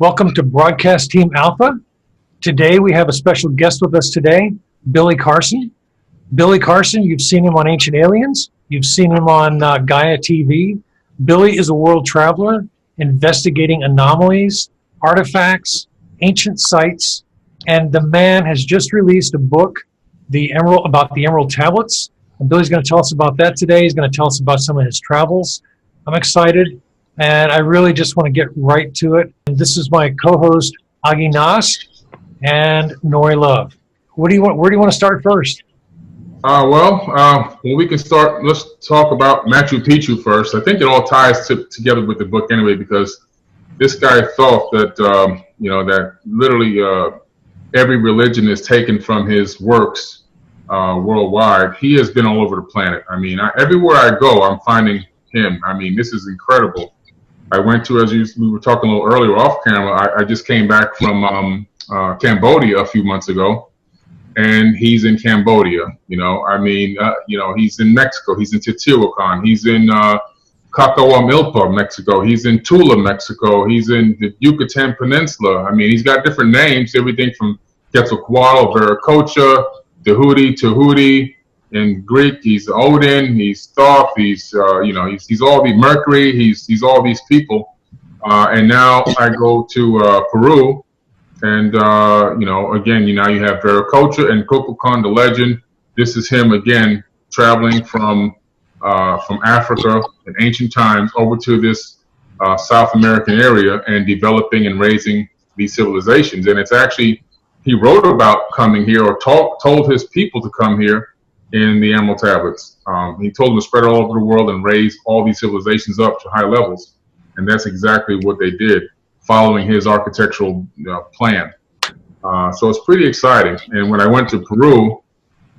Welcome to Broadcast Team Alpha. Today we have a special guest with us today, Billy Carson. Billy Carson, you've seen him on Ancient Aliens. You've seen him on Gaia TV. Billy is a world traveler investigating anomalies, artifacts, ancient sites, and the man has just released a book, about the Emerald Tablets. And Billy's going to tell us about that today. He's going to tell us about some of his travels. I'm excited, and I really just want to get right to it. And this is my co-host, Agi Nas, and Nori Love. Where do you want to start first? Well, we can start. Let's talk about Machu Picchu first. I think it all ties together with the book anyway, because this guy Thoth, that literally every religion is taken from his works worldwide. He has been all over the planet. I mean, everywhere I go, I'm finding him. I mean, this is incredible. I went to, we were talking a little earlier off camera, I just came back from Cambodia a few months ago, and he's in Cambodia. He's in Mexico. He's in Teotihuacan. He's in Cacahuamilpa, Mexico. He's in Tula, Mexico. He's in the Yucatan Peninsula. I mean, he's got different names, everything from Quetzalcoatl, Viracocha, Tahuti. In Greek, he's Odin, he's Thoth, he's all the Mercury, he's all these people. And now I go to Peru, and again, you have Viracocha and Kukulkan, the legend. This is him again, traveling from Africa in ancient times over to this South American area and developing and raising these civilizations. And it's actually, he wrote about coming here, or told his people to come here in the Emerald Tablets. He told them to spread all over the world and raise all these civilizations up to high levels. And that's exactly what they did, following his architectural plan. So it's pretty exciting. And when I went to Peru,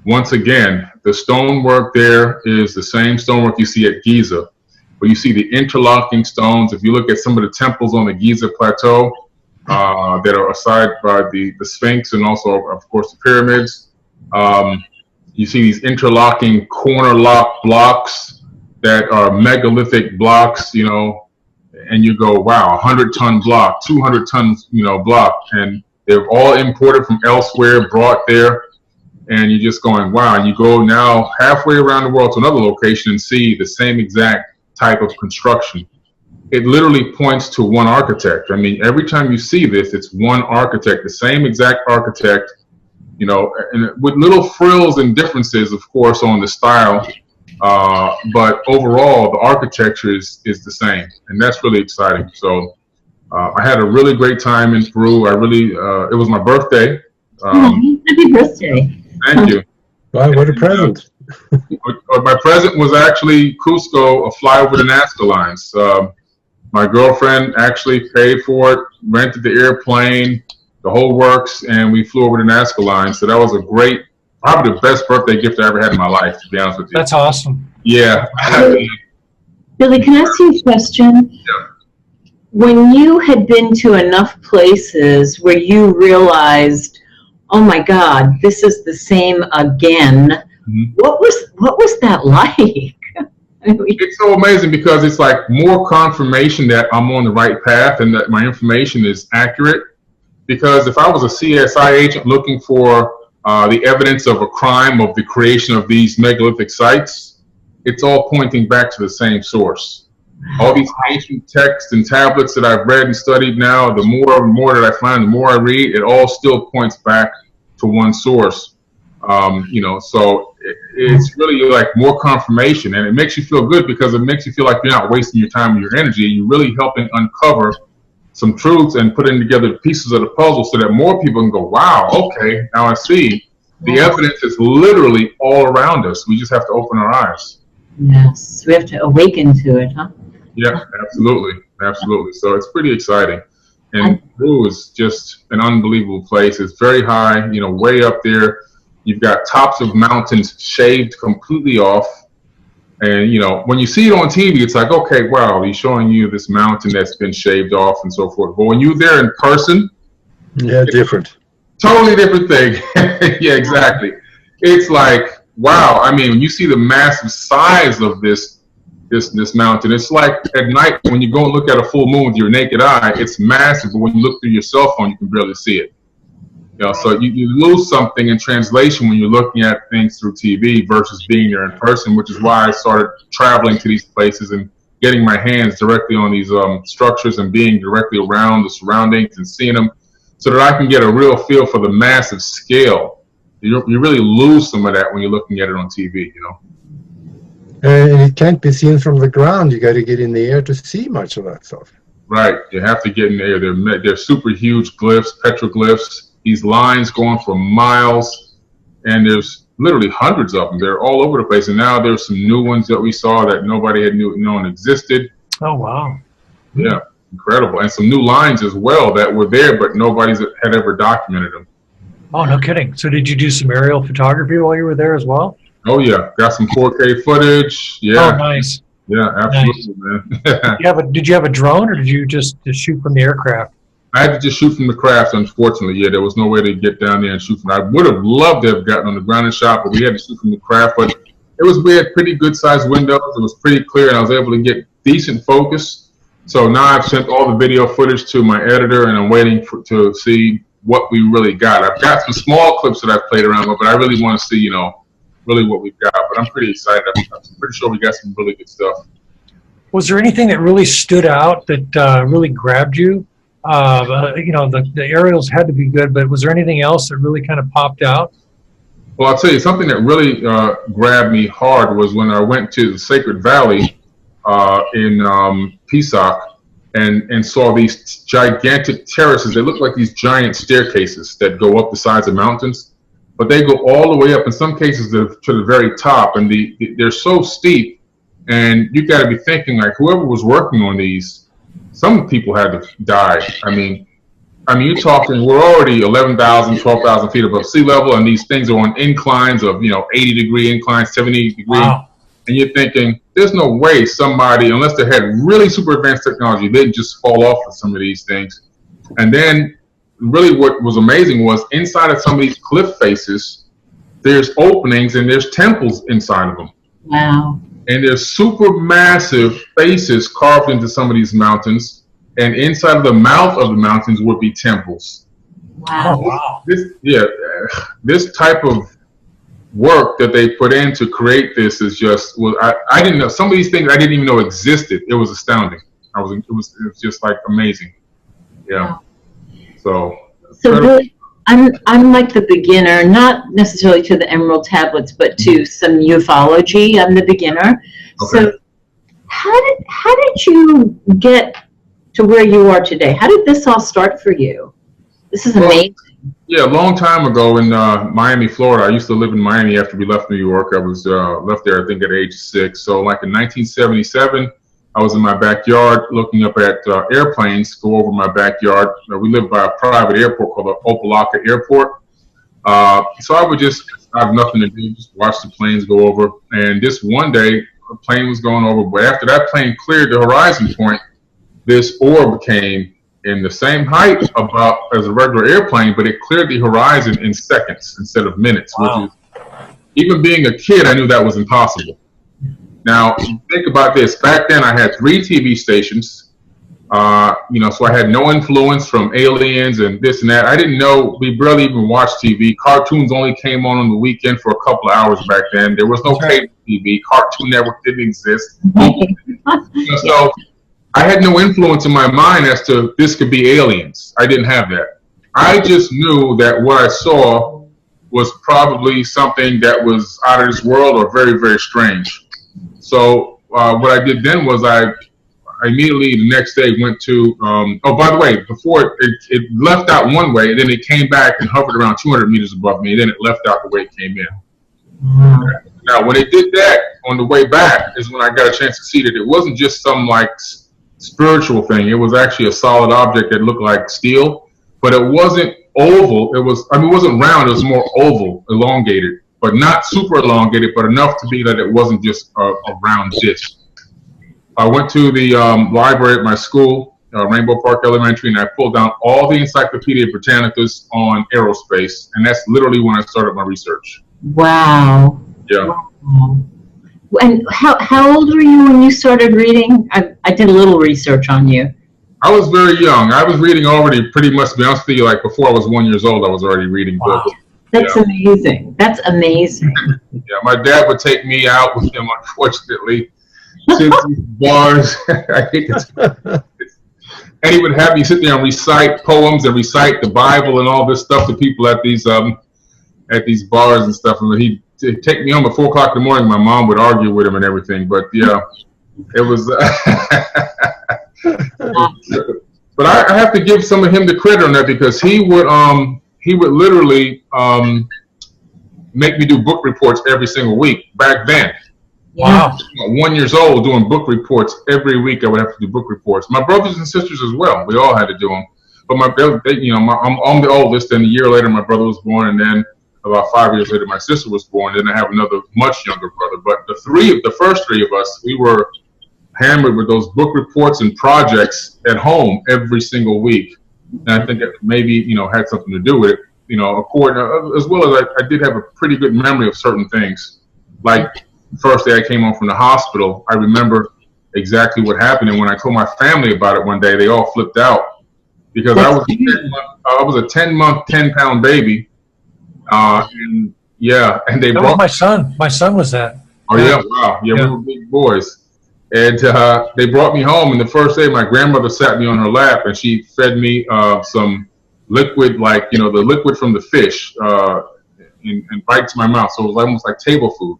once again, the stonework there is the same stonework you see at Giza. But you see the interlocking stones. If you look at some of the temples on the Giza Plateau that are aside by the Sphinx and also, of course, the pyramids, you see these interlocking corner lock blocks that are megalithic blocks, and you go, wow, 100-ton block, 200-ton, block, and they're all imported from elsewhere, brought there, and you're just going, wow. And you go now halfway around the world to another location and see the same exact type of construction. It literally points to one architect. I mean, every time you see this, it's one architect, the same exact architect, and with little frills and differences, of course, on the style. But overall, the architecture is the same, and that's really exciting. So I had a really great time in Peru. It was my birthday. Happy birthday. Thank you. Wow, what a present. My present was actually Cusco, a fly over the Nazca lines. My girlfriend actually paid for it, rented the airplane, the whole works, and we flew over the Nazca line. So that was probably the best birthday gift I ever had in my life, to be honest with you. That's awesome. Yeah. Billy, can I ask you a question? Yeah. When you had been to enough places where you realized, oh my God, this is the same again, what was that like? It's so amazing because it's like more confirmation that I'm on the right path and that my information is accurate. Because if I was a CSI agent looking for the evidence of a crime, of the creation of these megalithic sites, it's all pointing back to the same source. All these ancient texts and tablets that I've read and studied now, the more and more that I find, the more I read, it all still points back to one source. So it's really like more confirmation, and it makes you feel good because it makes you feel like you're not wasting your time and your energy. You're really helping uncover some truths and putting together the pieces of the puzzle so that more people can go, wow, okay, now I see. The evidence is literally all around us. We just have to open our eyes. Yes, we have to awaken to it, huh? Yeah, absolutely. So it's pretty exciting. And Peru is just an unbelievable place. It's very high, way up there. You've got tops of mountains shaved completely off. And, when you see it on TV, it's like, okay, wow, he's showing you this mountain that's been shaved off and so forth. But when you're there in person, yeah, different. Totally different thing. Yeah, exactly. It's like, wow. I mean, when you see the massive size of this this mountain. It's like at night when you go and look at a full moon with your naked eye, it's massive, but when you look through your cell phone, you can barely see it. You know, so you lose something in translation when you're looking at things through TV versus being there in person, which is why I started traveling to these places and getting my hands directly on these structures and being directly around the surroundings and seeing them, so that I can get a real feel for the massive scale. You really lose some of that when you're looking at it on TV, you know. And it can't be seen from the ground. You got to get in the air to see much of that stuff. Right, you have to get in there. They're super huge glyphs, petroglyphs. These lines going for miles, and there's literally hundreds of them. They're all over the place, and now there's some new ones that we saw that nobody had known existed. Oh, wow. Yeah, incredible. And some new lines as well that were there, but nobody's had ever documented them. Oh, no kidding. So did you do some aerial photography while you were there as well? Oh, yeah. Got some 4K footage. Yeah. Oh, nice. Yeah, absolutely, nice. Man. Did you have a drone, or did you just shoot from the aircraft? I had to just shoot from the craft, unfortunately. Yeah, there was no way to get down there and shoot from. I would have loved to have gotten on the ground and shot, but we had to shoot from the craft. But we had pretty good sized windows. It was pretty clear, and I was able to get decent focus. So now I've sent all the video footage to my editor, and I'm waiting to see what we really got. I've got some small clips that I've played around with, but I really want to see, really what we've got. But I'm pretty excited. I'm pretty sure we got some really good stuff. Was there anything that really stood out that really grabbed you? The aerials had to be good, but was there anything else that really kind of popped out? Well, I'll tell you, something that really grabbed me hard was when I went to the Sacred Valley in Pisac and saw these gigantic terraces. They look like these giant staircases that go up the sides of mountains, but they go all the way up, in some cases to the very top, and they're so steep, and you got to be thinking, like, whoever was working on these, some people had to die. I mean, you're talking, we're already 11,000, 12,000 feet above sea level, and these things are on inclines of, 80-degree inclines, 70-degree. Wow. And you're thinking, there's no way somebody, unless they had really super advanced technology, they'd just fall off of some of these things. And then really what was amazing was inside of some of these cliff faces, there's openings and there's temples inside of them. Wow. And there's super massive faces carved into some of these mountains, and inside of the mouth of the mountains would be temples. Wow. Oh, wow. This type of work that they put in to create this is just, I didn't know, some of these things I didn't even know existed. It was astounding. It was just like amazing. Yeah. So really, I'm like the beginner, not necessarily to the emerald tablets, but to some ufology. I'm the beginner. Okay. So how did you get to where you are today? How did this all start for you? This is amazing. Yeah, a long time ago in Miami, Florida. I used to live in Miami after we left New York. I was left there, I think, at age 6. So like in 1977, I was in my backyard looking up at airplanes go over my backyard. We live by a private airport called the Opelika Airport. So I would just have nothing to do, just watch the planes go over. And this one day, a plane was going over. But after that plane cleared the horizon point, this orb came in the same height about as a regular airplane, but it cleared the horizon in seconds instead of minutes. Wow. Which is, even being a kid, I knew that was impossible. Now, think about this. Back then, I had 3 TV stations, so I had no influence from aliens and this and that. I didn't know. We barely even watched TV. Cartoons only came on the weekend for a couple of hours back then. There was no cable TV. Cartoon Network didn't exist. So I had no influence in my mind as to this could be aliens. I didn't have that. I just knew that what I saw was probably something that was out of this world or very, very strange. So what I did then was I immediately the next day went to, by the way, before it left out one way, and then it came back and hovered around 200 meters above me, and then it left out the way it came in. Now, when it did that on the way back is when I got a chance to see that it wasn't just some like spiritual thing. It was actually a solid object that looked like steel, but it wasn't oval. It wasn't round. It was more oval, elongated, but not super elongated, but enough to be that it wasn't just a round dish. I went to the library at my school, Rainbow Park Elementary, and I pulled down all the Encyclopedia Britannicas on aerospace, and that's literally when I started my research. Wow. Yeah. Wow. And how old were you when you started reading? I did a little research on you. I was very young. I was reading already pretty much, to be honest with you, like before I was 1 year old, I was already reading books. That's amazing. That's amazing. Yeah, my dad would take me out with him, unfortunately, to these bars. I hate to and he would have me sit there and recite poems and recite the Bible and all this stuff to people at these bars and stuff. And he'd take me home at 4 o'clock in the morning. My mom would argue with him and everything. But yeah, it was. But I have to give some of him the credit on that, because he would literally make me do book reports every single week back then. Wow. 1 year old doing book reports every week. I would have to do book reports. My brothers and sisters as well. We all had to do them. But I'm the oldest. And a year later, my brother was born, and then about 5 years later, my sister was born. Then I have another much younger brother. But the first three of us, we were hammered with those book reports and projects at home every single week. And I think that maybe had something to do with it. As well as I did have a pretty good memory of certain things, like. The first day I came home from the hospital, I remember exactly what happened. And when I told my family about it one day, they all flipped out, because I was a 10-month, 10-pound baby. And they That was my son. My son was that. Oh yeah, wow, yeah, we were big boys. And they brought me home, and the first day my grandmother sat me on her lap, and she fed me some liquid, like the liquid from the fish, and right to my mouth. So it was almost like table food,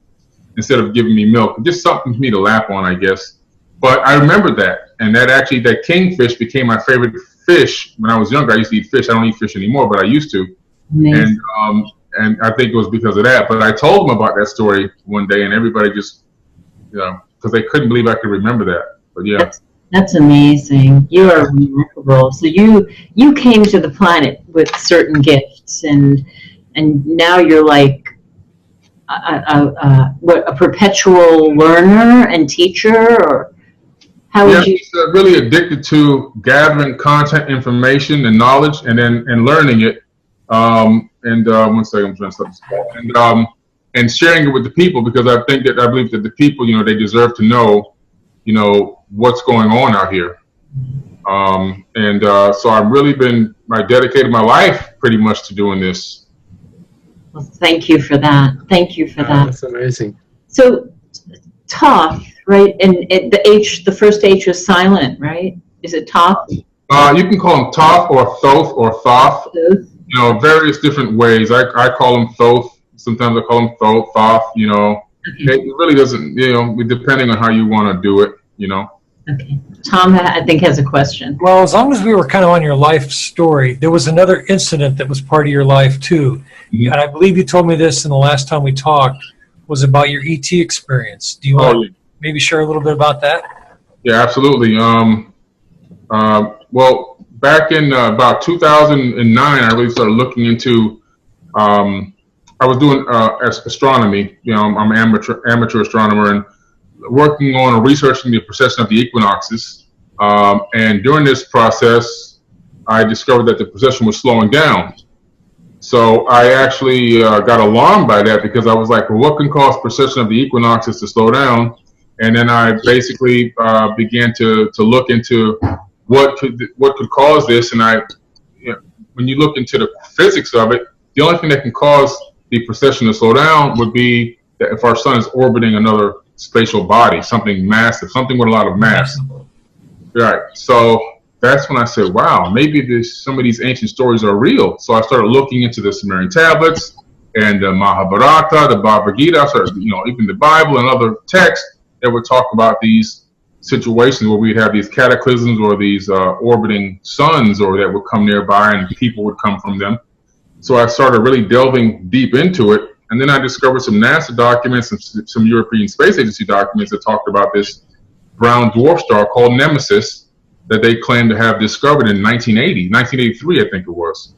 instead of giving me milk. Just something for me to lap on, I guess. But I remember that, and that kingfish became my favorite fish when I was younger. I used to eat fish. I don't eat fish anymore, but I used to. Amazing. And I think it was because of that. But I told them about that story one day, and everybody just, because they couldn't believe I could remember that. But yeah. That's amazing. You are remarkable. So you came to the planet with certain gifts, and now you're like, a perpetual learner and teacher, or how would you? I'm really addicted to gathering content, information, and knowledge, and learning it. One second, I'm trying to stop this call. And sharing it with the people, because I believe that the people, they deserve to know, what's going on out here. So I've really dedicated my life pretty much to doing this. Well, thank you for that. Thank you for that. That's amazing. So, Thoth, right? And the first H is silent, right? Is it Thoth? You can call him Thoth or Thoth or Thoth. Various different ways. I call him Thoth. Sometimes I call him Thoth. It really doesn't. Depending on how you want to do it. Okay. Tom, I think, has a question. Well, as long as we were kind of on your life story, there was another incident that was part of your life too. Mm-hmm. And I believe you told me this in the last time we talked, was about your ET experience. Do you want to maybe share a little bit about that? Yeah, absolutely. Well, back in about 2009, I really started looking into, I was doing astronomy. I'm an amateur astronomer, and working on researching the precession of the equinoxes. And during this process, I discovered that the precession was slowing down. So I actually got alarmed by that, because I was like, well, what can cause precession of the equinoxes to slow down? And then I basically began to look into what could cause this. And when you look into the physics of it, the only thing that can cause the precession to slow down would be that if our sun is orbiting another spatial body, something massive, something with a lot of mass. Right. So that's when I said, wow, maybe some of these ancient stories are real. So I started looking into the Sumerian tablets and the Mahabharata, the Bhagavad Gita, even the Bible and other texts that would talk about these situations where we'd have these cataclysms or these orbiting suns or that would come nearby and people would come from them. So I started really delving deep into it. And then I discovered some NASA documents and some European Space Agency documents that talked about this brown dwarf star called Nemesis that they claimed to have discovered in 1983, I think it was.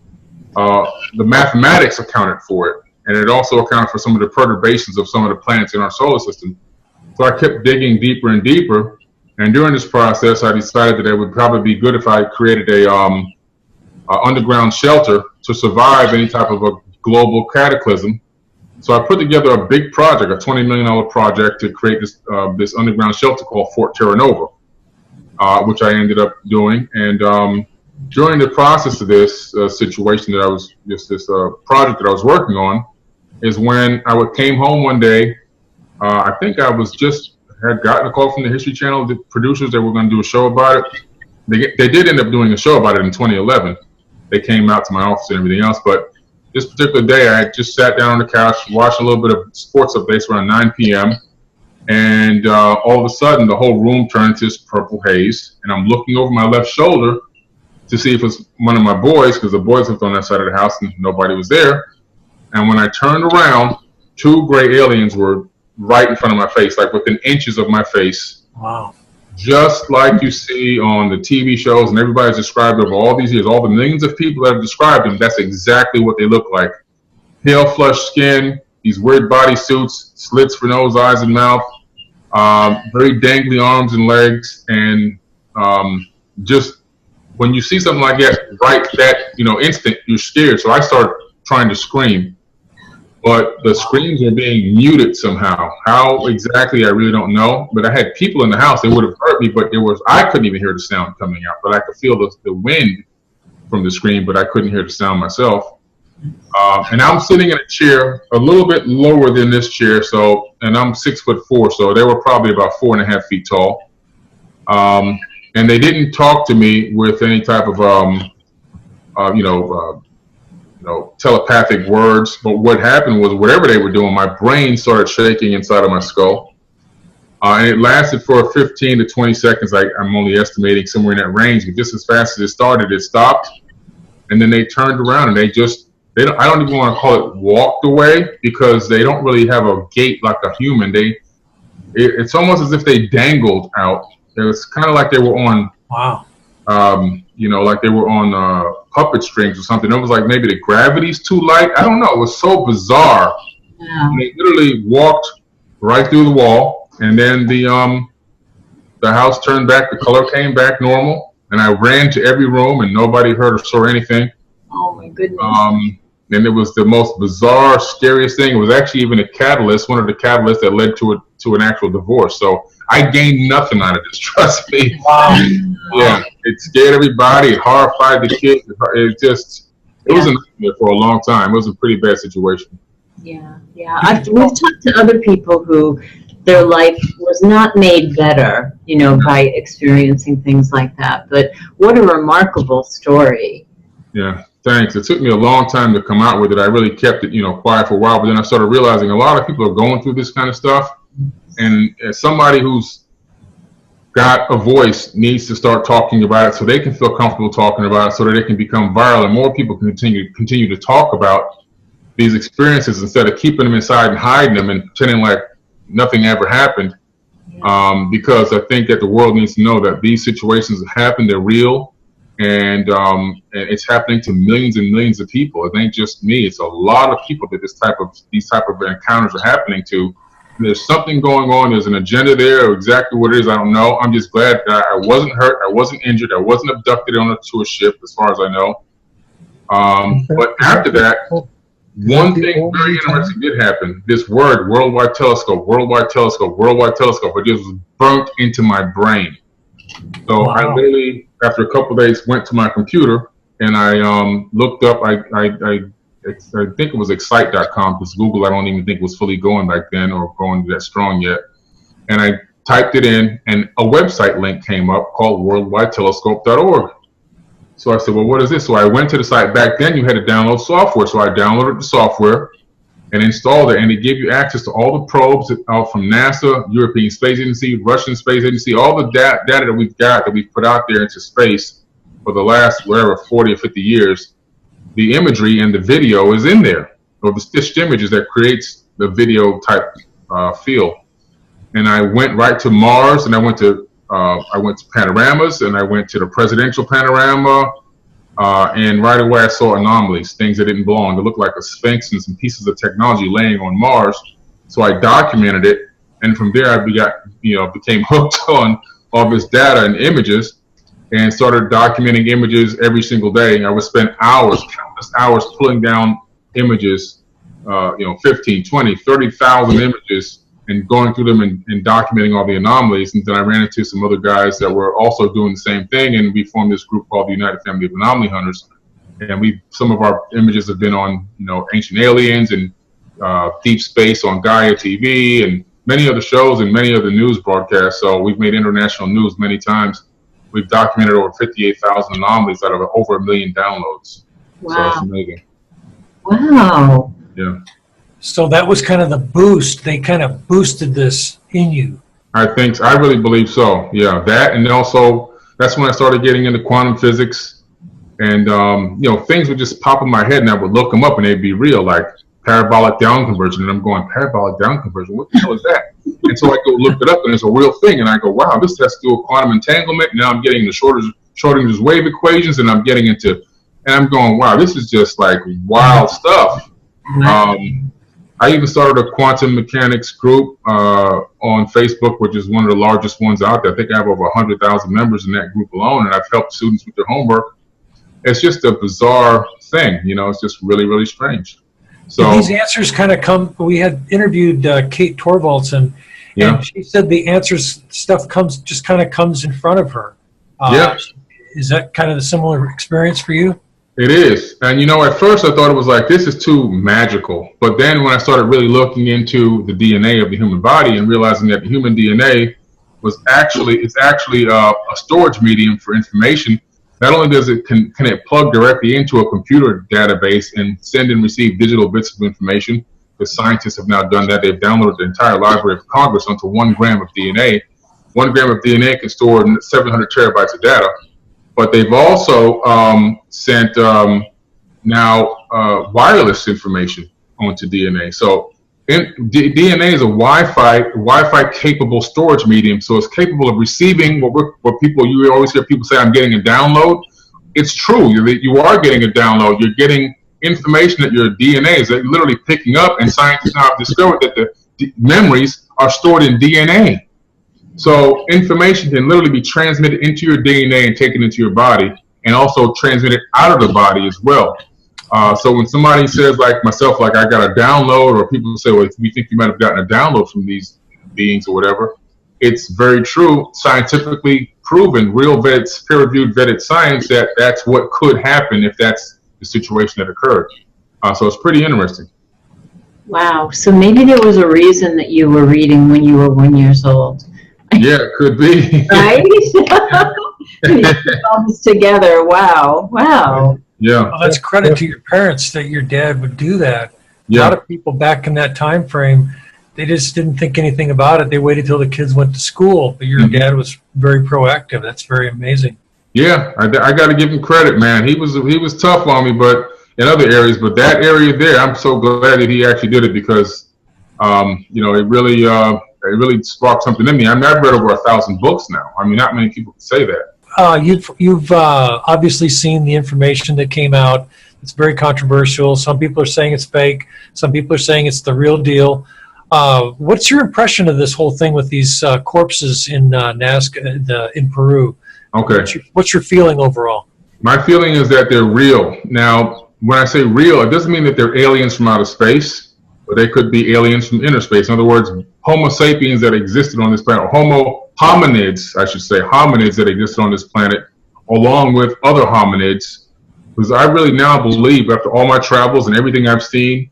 The mathematics accounted for it, and it also accounted for some of the perturbations of some of the planets in our solar system. So I kept digging deeper and deeper, and during this process, I decided that it would probably be good if I created a underground shelter to survive any type of a global cataclysm. So I put together a big project, a $20 million project to create this this underground shelter called Fort Terra Nova, which I ended up doing. And during the process of this situation that I was, this project that I was working on, is when I came home one day. I think I had gotten a call from the History Channel, the producers that were going to do a show about it. They did end up doing a show about it in 2011. They came out to my office and everything else, but this particular day I had just sat down on the couch, watched a little bit of sports updates around 9 p.m. And all of a sudden the whole room turned to this purple haze, and I'm looking over my left shoulder to see if it was one of my boys, because the boys lived on that side of the house and nobody was there. And when I turned around, 2 gray aliens were right in front of my face, like within inches of my face. Wow. Just like you see on the TV shows and everybody's described over all these years, all the millions of people that have described them, that's exactly what they look like. Pale, flushed skin, these weird body suits, slits for nose, eyes, and mouth, very dangly arms and legs, and just when you see something like that, right that instant, you're scared. So I start trying to scream, but the screams are being muted somehow. How exactly, I really don't know. But I had people in the house; they would have heard me, but I couldn't even hear the sound coming out. But I could feel the wind from the scream, but I couldn't hear the sound myself. And I'm sitting in a chair a little bit lower than this chair, and I'm 6'4", so they were probably about 4.5 feet tall. And they didn't talk to me with any type of telepathic words. But what happened was, whatever they were doing, my brain started shaking inside of my skull. And it lasted for 15 to 20 seconds. I'm only estimating somewhere in that range. But just as fast as it started, it stopped. And then they turned around and I don't even want to call it walked away, because they don't really have a gait like a human. It's almost as if they dangled out. It was kind of like they were on, wow. Like they were on puppet strings or something. It was like maybe the gravity's too light. I don't know. It was so bizarre. Yeah. And they literally walked right through the wall, and then the house turned back. The color came back normal, and I ran to every room, and nobody heard or saw anything. Oh my goodness. And it was the most bizarre, scariest thing. It was actually even a catalyst, one of the catalysts that led to an actual divorce. So I gained nothing out of this, trust me. Wow. Yeah, it scared everybody. It horrified the kids. It was a nightmare for a long time. It was a pretty bad situation. Yeah. We've talked to other people who their life was not made better, by experiencing things like that. But what a remarkable story. Yeah, thanks. It took me a long time to come out with it. I really kept it, quiet for a while. But then I started realizing a lot of people are going through this kind of stuff. And as somebody who's got a voice needs to start talking about it so they can feel comfortable talking about it, so that it can become viral and more people can continue to talk about these experiences instead of keeping them inside and hiding them and pretending like nothing ever happened. Because I think that the world needs to know that these situations have happened, they're real, and it's happening to millions and millions of people. It ain't just me. It's a lot of people that these type of encounters are happening to. There's something going on. There's an agenda there. Or exactly what it is, I don't know. I'm just glad that I wasn't hurt. I wasn't injured. I wasn't abducted to a ship, as far as I know. But after that, one thing very interesting did happen. This word, worldwide telescope, it just was burnt into my brain. So wow. I literally, after a couple of days, went to my computer and I looked up, I think it was excite.com, because Google, I don't even think was fully going back then or going that strong yet. And I typed it in and a website link came up called worldwidetelescope.org. So I said, well, what is this? So I went to the site. Back then you had to download software. So I downloaded the software and installed it, and it gave you access to all the probes from NASA, European Space Agency, Russian Space Agency, all the data that we've got, that we've put out there into space for the last, 40 or 50 years. The imagery and the video is in there, or the stitched images that creates the video type feel. And I went right to Mars, and I went to panoramas, and I went to the presidential panorama, and right away I saw anomalies, things that didn't belong. They looked like a sphinx and some pieces of technology laying on Mars. So I documented it, and from there I became hooked on all this data and images, and started documenting images every single day. I would spend hours, countless hours, pulling down images 15, 20, 30,000 images and going through them and documenting all the anomalies. And then I ran into some other guys that were also doing the same thing, and we formed this group called the United Family of Anomaly Hunters. And some of our images have been on, Ancient Aliens and Deep Space on Gaia TV and many other shows and many other news broadcasts. So we've made international news many times. We've documented over 58,000 anomalies out of over 1 million downloads. Wow. So it's amazing. Wow. Yeah. So that was kind of the boost. They kind of boosted this in you. I really believe so. Yeah, that, and also that's when I started getting into quantum physics, and things would just pop in my head, and I would look them up, and they'd be real, like parabolic down conversion, and I'm going, parabolic down conversion? What the hell is that? And so I go look it up, and it's a real thing, and I go, wow, this has to do with quantum entanglement. Now I'm getting into Schrodinger's wave equations, and I'm getting into, and I'm going, wow, this is just like wild stuff. I even started a quantum mechanics group on Facebook, which is one of the largest ones out there. I think I have over 100,000 members in that group alone, and I've helped students with their homework. It's just a bizarre thing, it's just really, really strange. So these answers kind of come. We had interviewed Kate Torvaldsen, and she said the answers stuff just kind of comes in front of her. Is that kind of the similar experience for you? It is. And at first I thought it was like, this is too magical. But then when I started really looking into the DNA of the human body and realizing that the human DNA it's actually a storage medium for information. Not only can it plug directly into a computer database and send and receive digital bits of information, because scientists have now done that. They've downloaded the entire Library of Congress onto 1 gram of DNA. 1 gram of DNA can store 700 terabytes of data. But they've also sent wireless information onto DNA. So DNA is a Wi-Fi capable storage medium. So it's capable of receiving you always hear people say, I'm getting a download. It's true. You are getting a download. You're getting information that your DNA is literally picking up. And scientists now have discovered that the memories are stored in DNA. So information can literally be transmitted into your DNA and taken into your body, and also transmitted out of the body as well. So when somebody says, like myself, like I got a download, or people say, well, we think you might have gotten a download from these beings or whatever, it's very true, scientifically proven, real vetted, peer-reviewed vetted science that that's what could happen if that's the situation that occurred. So it's pretty interesting. Wow. So maybe there was a reason that you were reading when you were 1 year old. Yeah, it could be. Right? You put all this together. Wow. Yeah. Well, that's credit to your parents that your dad would do that. Yeah. A lot of people back in that time frame, they just didn't think anything about it. They waited till the kids went to school. But your dad was very proactive. That's very amazing. Yeah, I got to give him credit, man. He was tough on me, but in other areas. But that area there, I'm so glad that he actually did it, because it really sparked something in me. I've read over 1,000 books now. I mean, not many people can say that. You've obviously seen the information that came out. It's very controversial. Some people are saying it's fake. Some people are saying it's the real deal. What's your impression of this whole thing with these corpses in Nazca in Peru? Okay. What's your feeling overall? My feeling is that they're real. Now, when I say real, it doesn't mean that they're aliens from outer space, but they could be aliens from inner space. In other words, Homosapiens that existed on this planet, Homo hominids, I should say, hominids that existed on this planet, along with other hominids, because I really now believe, after all my travels and everything I've seen,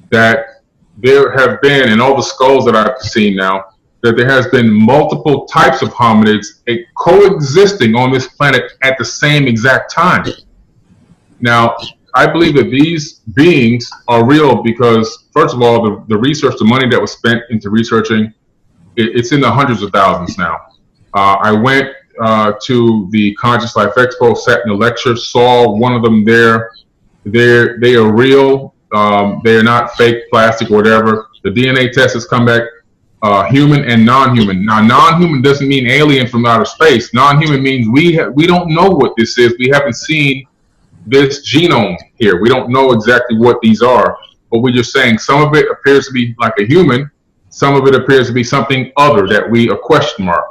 that there have been, and all the skulls that I've seen now, that there has been multiple types of hominids coexisting on this planet at the same exact time. Now, I believe that these beings are real because, first of all, the research, the money that was spent into researching, it's in the hundreds of thousands now. I went to the Conscious Life Expo, sat in a lecture, saw one of them there. They are real. They are not fake plastic or whatever. The DNA test has come back human and non-human. Now, non-human doesn't mean alien from outer space. Non-human means we don't know what this is. We haven't seen this genome here. We don't know exactly what these are, but we're just saying some of it appears to be like a human, some of it appears to be something other that a question mark.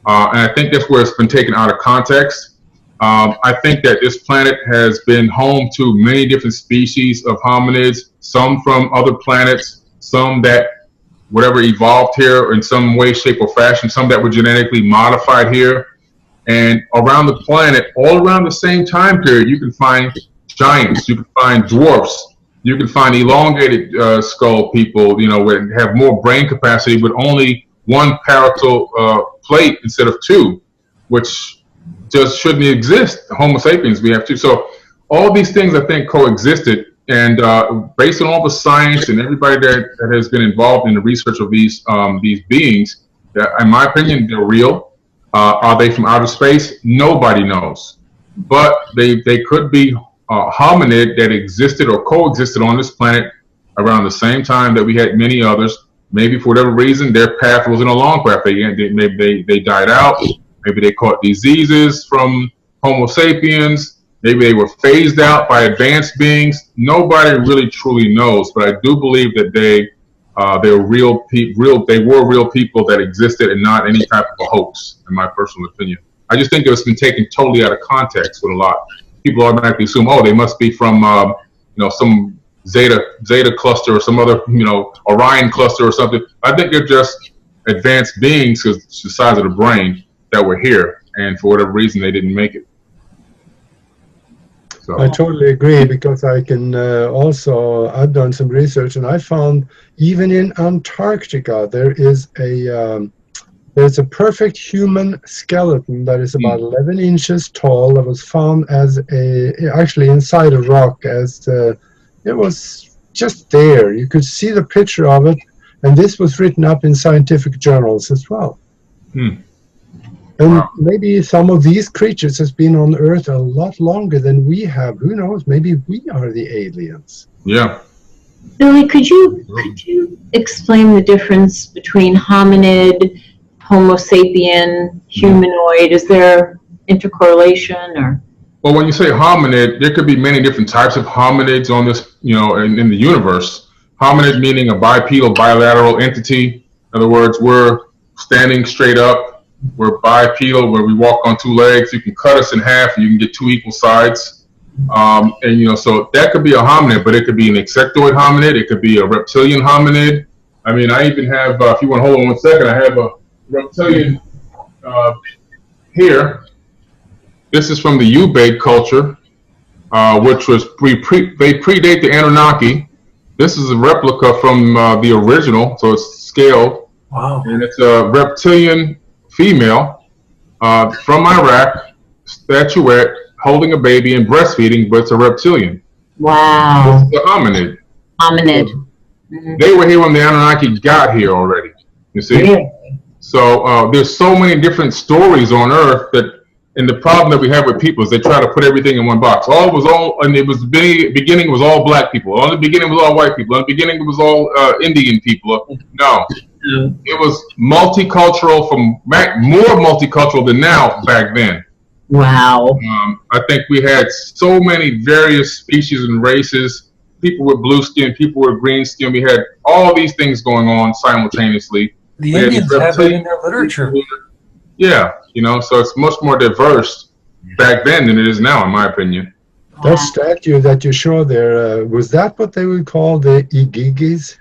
And I think that's where it's been taken out of context. I think that this planet has been home to many different species of hominids, some from other planets, some that whatever evolved here in some way, shape, or fashion, some that were genetically modified here. And around the planet, all around the same time period, you can find giants, you can find dwarfs, you can find elongated skull people, you know, that have more brain capacity with only one parietal plate instead of two, which just shouldn't exist. Homo sapiens, we have two. So all these things, I think, coexisted. And based on all the science and everybody that has been involved in the research of these beings, that, in my opinion, they're real. Are they from outer space? Nobody knows. But they could be hominid that existed or coexisted on this planet around the same time that we had many others. Maybe for whatever reason, their path wasn't a long path. Maybe they died out. Maybe they caught diseases from Homo sapiens. Maybe they were phased out by advanced beings. Nobody really truly knows, but I do believe that they were real people that existed and not any type of a hoax, in my personal opinion. I just think it's been taken totally out of context with a lot. People automatically assume, oh, they must be from some Zeta cluster or some other Orion cluster or something. I think they're just advanced beings because it's the size of the brain that were here, and for whatever reason they didn't make it. So. I totally agree, because I can I've done some research, and I found even in Antarctica there's a perfect human skeleton that is about 11 inches tall, that was found actually inside a rock, it was just there. You could see the picture of it, and this was written up in scientific journals as well. And maybe some of these creatures has been on Earth a lot longer than we have. Who knows? Maybe we are the aliens. Yeah. Billy, could you explain the difference between hominid, Homo sapien, humanoid? Is there intercorrelation or? Well, when you say hominid, there could be many different types of hominids on this, in the universe. Hominid meaning a bipedal, bilateral entity. In other words, we're standing straight up. We're bipedal, where we walk on two legs. You can cut us in half, and you can get two equal sides. So that could be a hominid, but it could be an insectoid hominid. It could be a reptilian hominid. I mean, I even have, if you want to hold on 1 second, I have a reptilian here. This is from the Youre culture, which was they predate the Anunnaki. This is a replica from the original, so it's scaled. Wow. And it's a reptilian female from Iraq, statuette, holding a baby and breastfeeding, but it's a reptilian. Wow. It's a hominid. Hominid. They were here when the Anunnaki got here already, you see? Yeah. So there's so many different stories on Earth and the problem that we have with people is they try to put everything in one box. The beginning was all black people. In the beginning was all white people. In the beginning it was all Indian people. No. It was multicultural, more multicultural than now back then. Wow. I think we had so many various species and races, people with blue skin, people with green skin. We had all these things going on simultaneously. The Indians have it in their literature. Yeah, so it's much more diverse back then than it is now, in my opinion. That statue that you show there, was that what they would call the Igigis?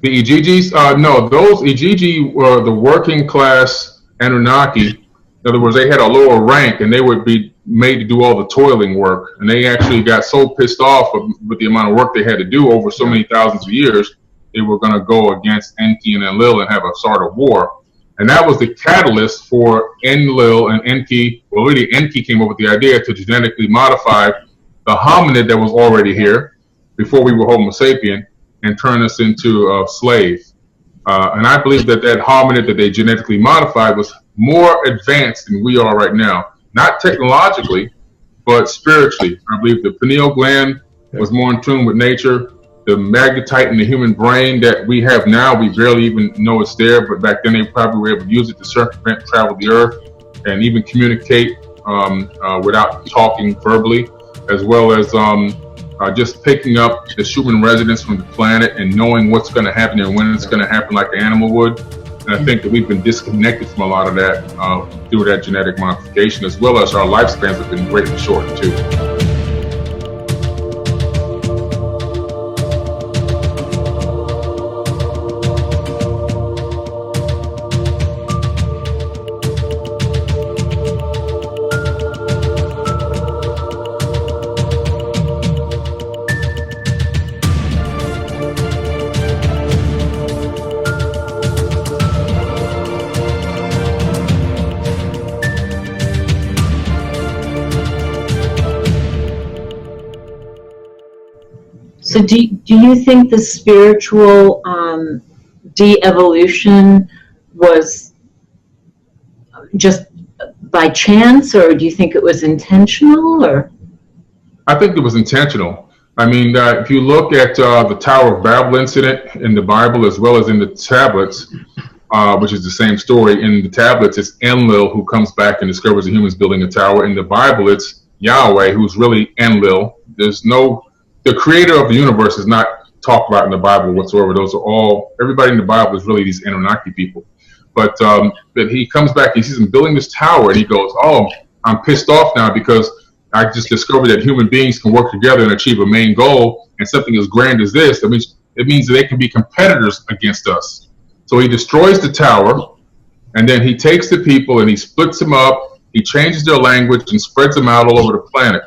The Igigis? No, those Igigi were the working class Anunnaki. In other words, they had a lower rank, and they would be made to do all the toiling work. And they actually got so pissed off with the amount of work they had to do over so many thousands of years, they were going to go against Enki and Enlil and have a sort of war. And that was the catalyst for Enlil and Enki. Well, really, Enki came up with the idea to genetically modify the hominid that was already here before we were Homo sapien and turn us into a slave. And I believe that hominid that they genetically modified was more advanced than we are right now. Not technologically, but spiritually. I believe the pineal gland was more in tune with nature. The magnetite in the human brain that we have now, we barely even know it's there, but back then they probably were able to use it to circumvent, travel the earth, and even communicate without talking verbally, as well as just picking up the human residents from the planet and knowing what's going to happen and when it's going to happen like an animal would. And I think that we've been disconnected from a lot of that through that genetic modification, as well as our lifespans have been greatly shortened too. So do you think the spiritual de-evolution was just by chance, or do you think it was intentional? Or I think it was intentional. I mean, if you look at the Tower of Babel incident in the Bible, as well as in the tablets, which is the same story. In the tablets, it's Enlil who comes back and discovers the humans building a tower. In the Bible, it's Yahweh, who's really Enlil. The creator of the universe is not talked about in the Bible whatsoever. Everybody in the Bible is really these Anunnaki people. But he comes back, he sees them building this tower, and he goes, oh, I'm pissed off now because I just discovered that human beings can work together and achieve a main goal, and something as grand as this, it means that they can be competitors against us. So he destroys the tower, and then he takes the people and he splits them up, he changes their language and spreads them out all over the planet.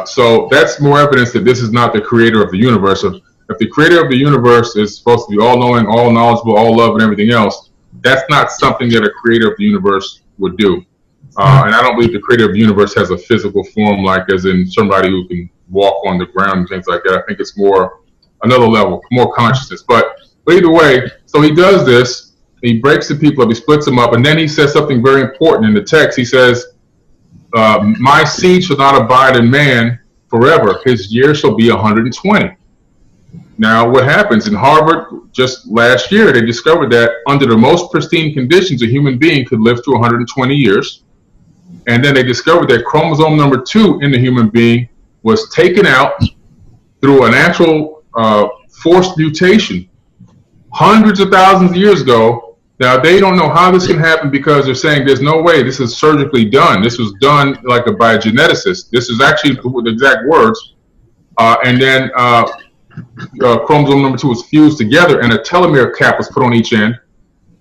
So that's more evidence that this is not the creator of the universe. If the creator of the universe is supposed to be all-knowing, all-knowledgeable, all-love, and everything else, that's not something that a creator of the universe would do. And I don't believe the creator of the universe has a physical form, like as in somebody who can walk on the ground and things like that. I think it's more another level, more consciousness. But either way, so he does this, he breaks the people up, he splits them up, and then he says something very important in the text. He says, my seed shall not abide in man forever. His year shall be 120. Now, what happens in Harvard just last year, they discovered that under the most pristine conditions, a human being could live to 120 years. And then they discovered that chromosome number 2 in the human being was taken out through an actual forced mutation hundreds of thousands of years ago. Now, they don't know how this can happen because they're saying there's no way this is surgically done. This was done by a geneticist. This is actually the exact words. And then chromosome number 2 was fused together, and a telomere cap was put on each end.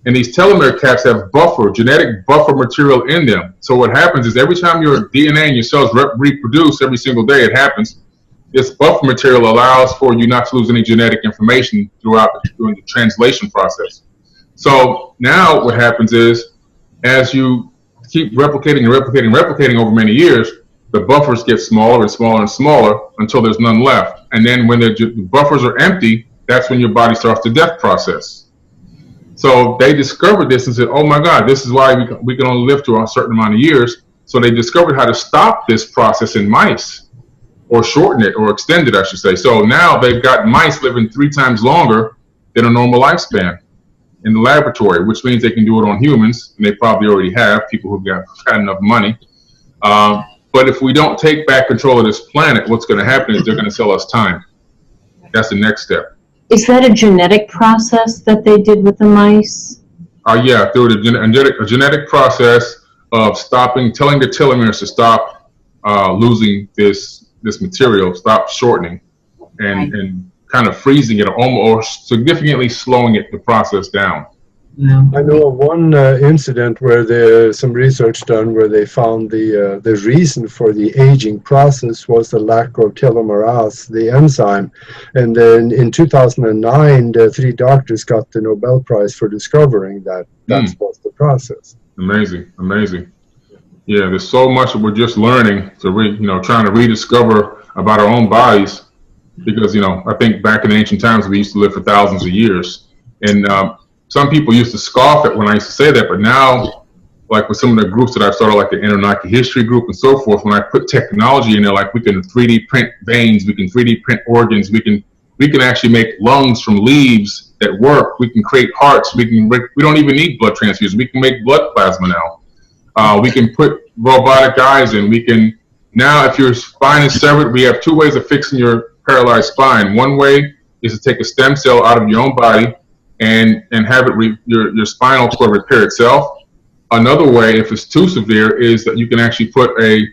And these telomere caps have genetic buffer material in them. So what happens is every time your DNA and your cells reproduce every single day, it happens. This buffer material allows for you not to lose any genetic information during the translation process. So now what happens is, as you keep replicating and replicating and replicating over many years, the buffers get smaller and smaller and smaller until there's none left. And then when the buffers are empty, that's when your body starts the death process. So they discovered this and said, oh my God, this is why we can only live to a certain amount of years. So they discovered how to stop this process in mice, or shorten it, or extend it, I should say. So now they've got mice living 3 times longer than a normal lifespan in the laboratory, which means they can do it on humans, and they probably already have, people who've got enough money. But if we don't take back control of this planet, what's going to happen is they're going to sell us time. That's the next step. is that a genetic process that they did with the mice? Yeah, through a genetic process of telling the telomeres to stop losing this material, stop shortening, and kind of freezing it, or significantly slowing the process down. Yeah. I know of one incident where there's some research done where they found the reason for the aging process was the lack of telomerase, the enzyme. And then in 2009, the 3 doctors got the Nobel Prize for discovering that was the process. Amazing, amazing. Yeah, there's so much that we're just learning to trying to rediscover about our own bodies, because I think back in ancient times we used to live for thousands of years, and some people used to scoff at when I used to say that, but now, like with some of the groups that I've started, like the Anunnaki History Group and so forth, when I put technology in there, like we can 3D print veins, we can 3D print organs, we can actually make lungs from leaves that work, we can create hearts, we don't even need blood transfusions, we can make blood plasma now. We can put robotic eyes in, now if your spine is severed, we have 2 ways of fixing your paralyzed spine. One way is to take a stem cell out of your own body and have your spinal cord repair itself. Another way, if it's too severe, is that you can actually put a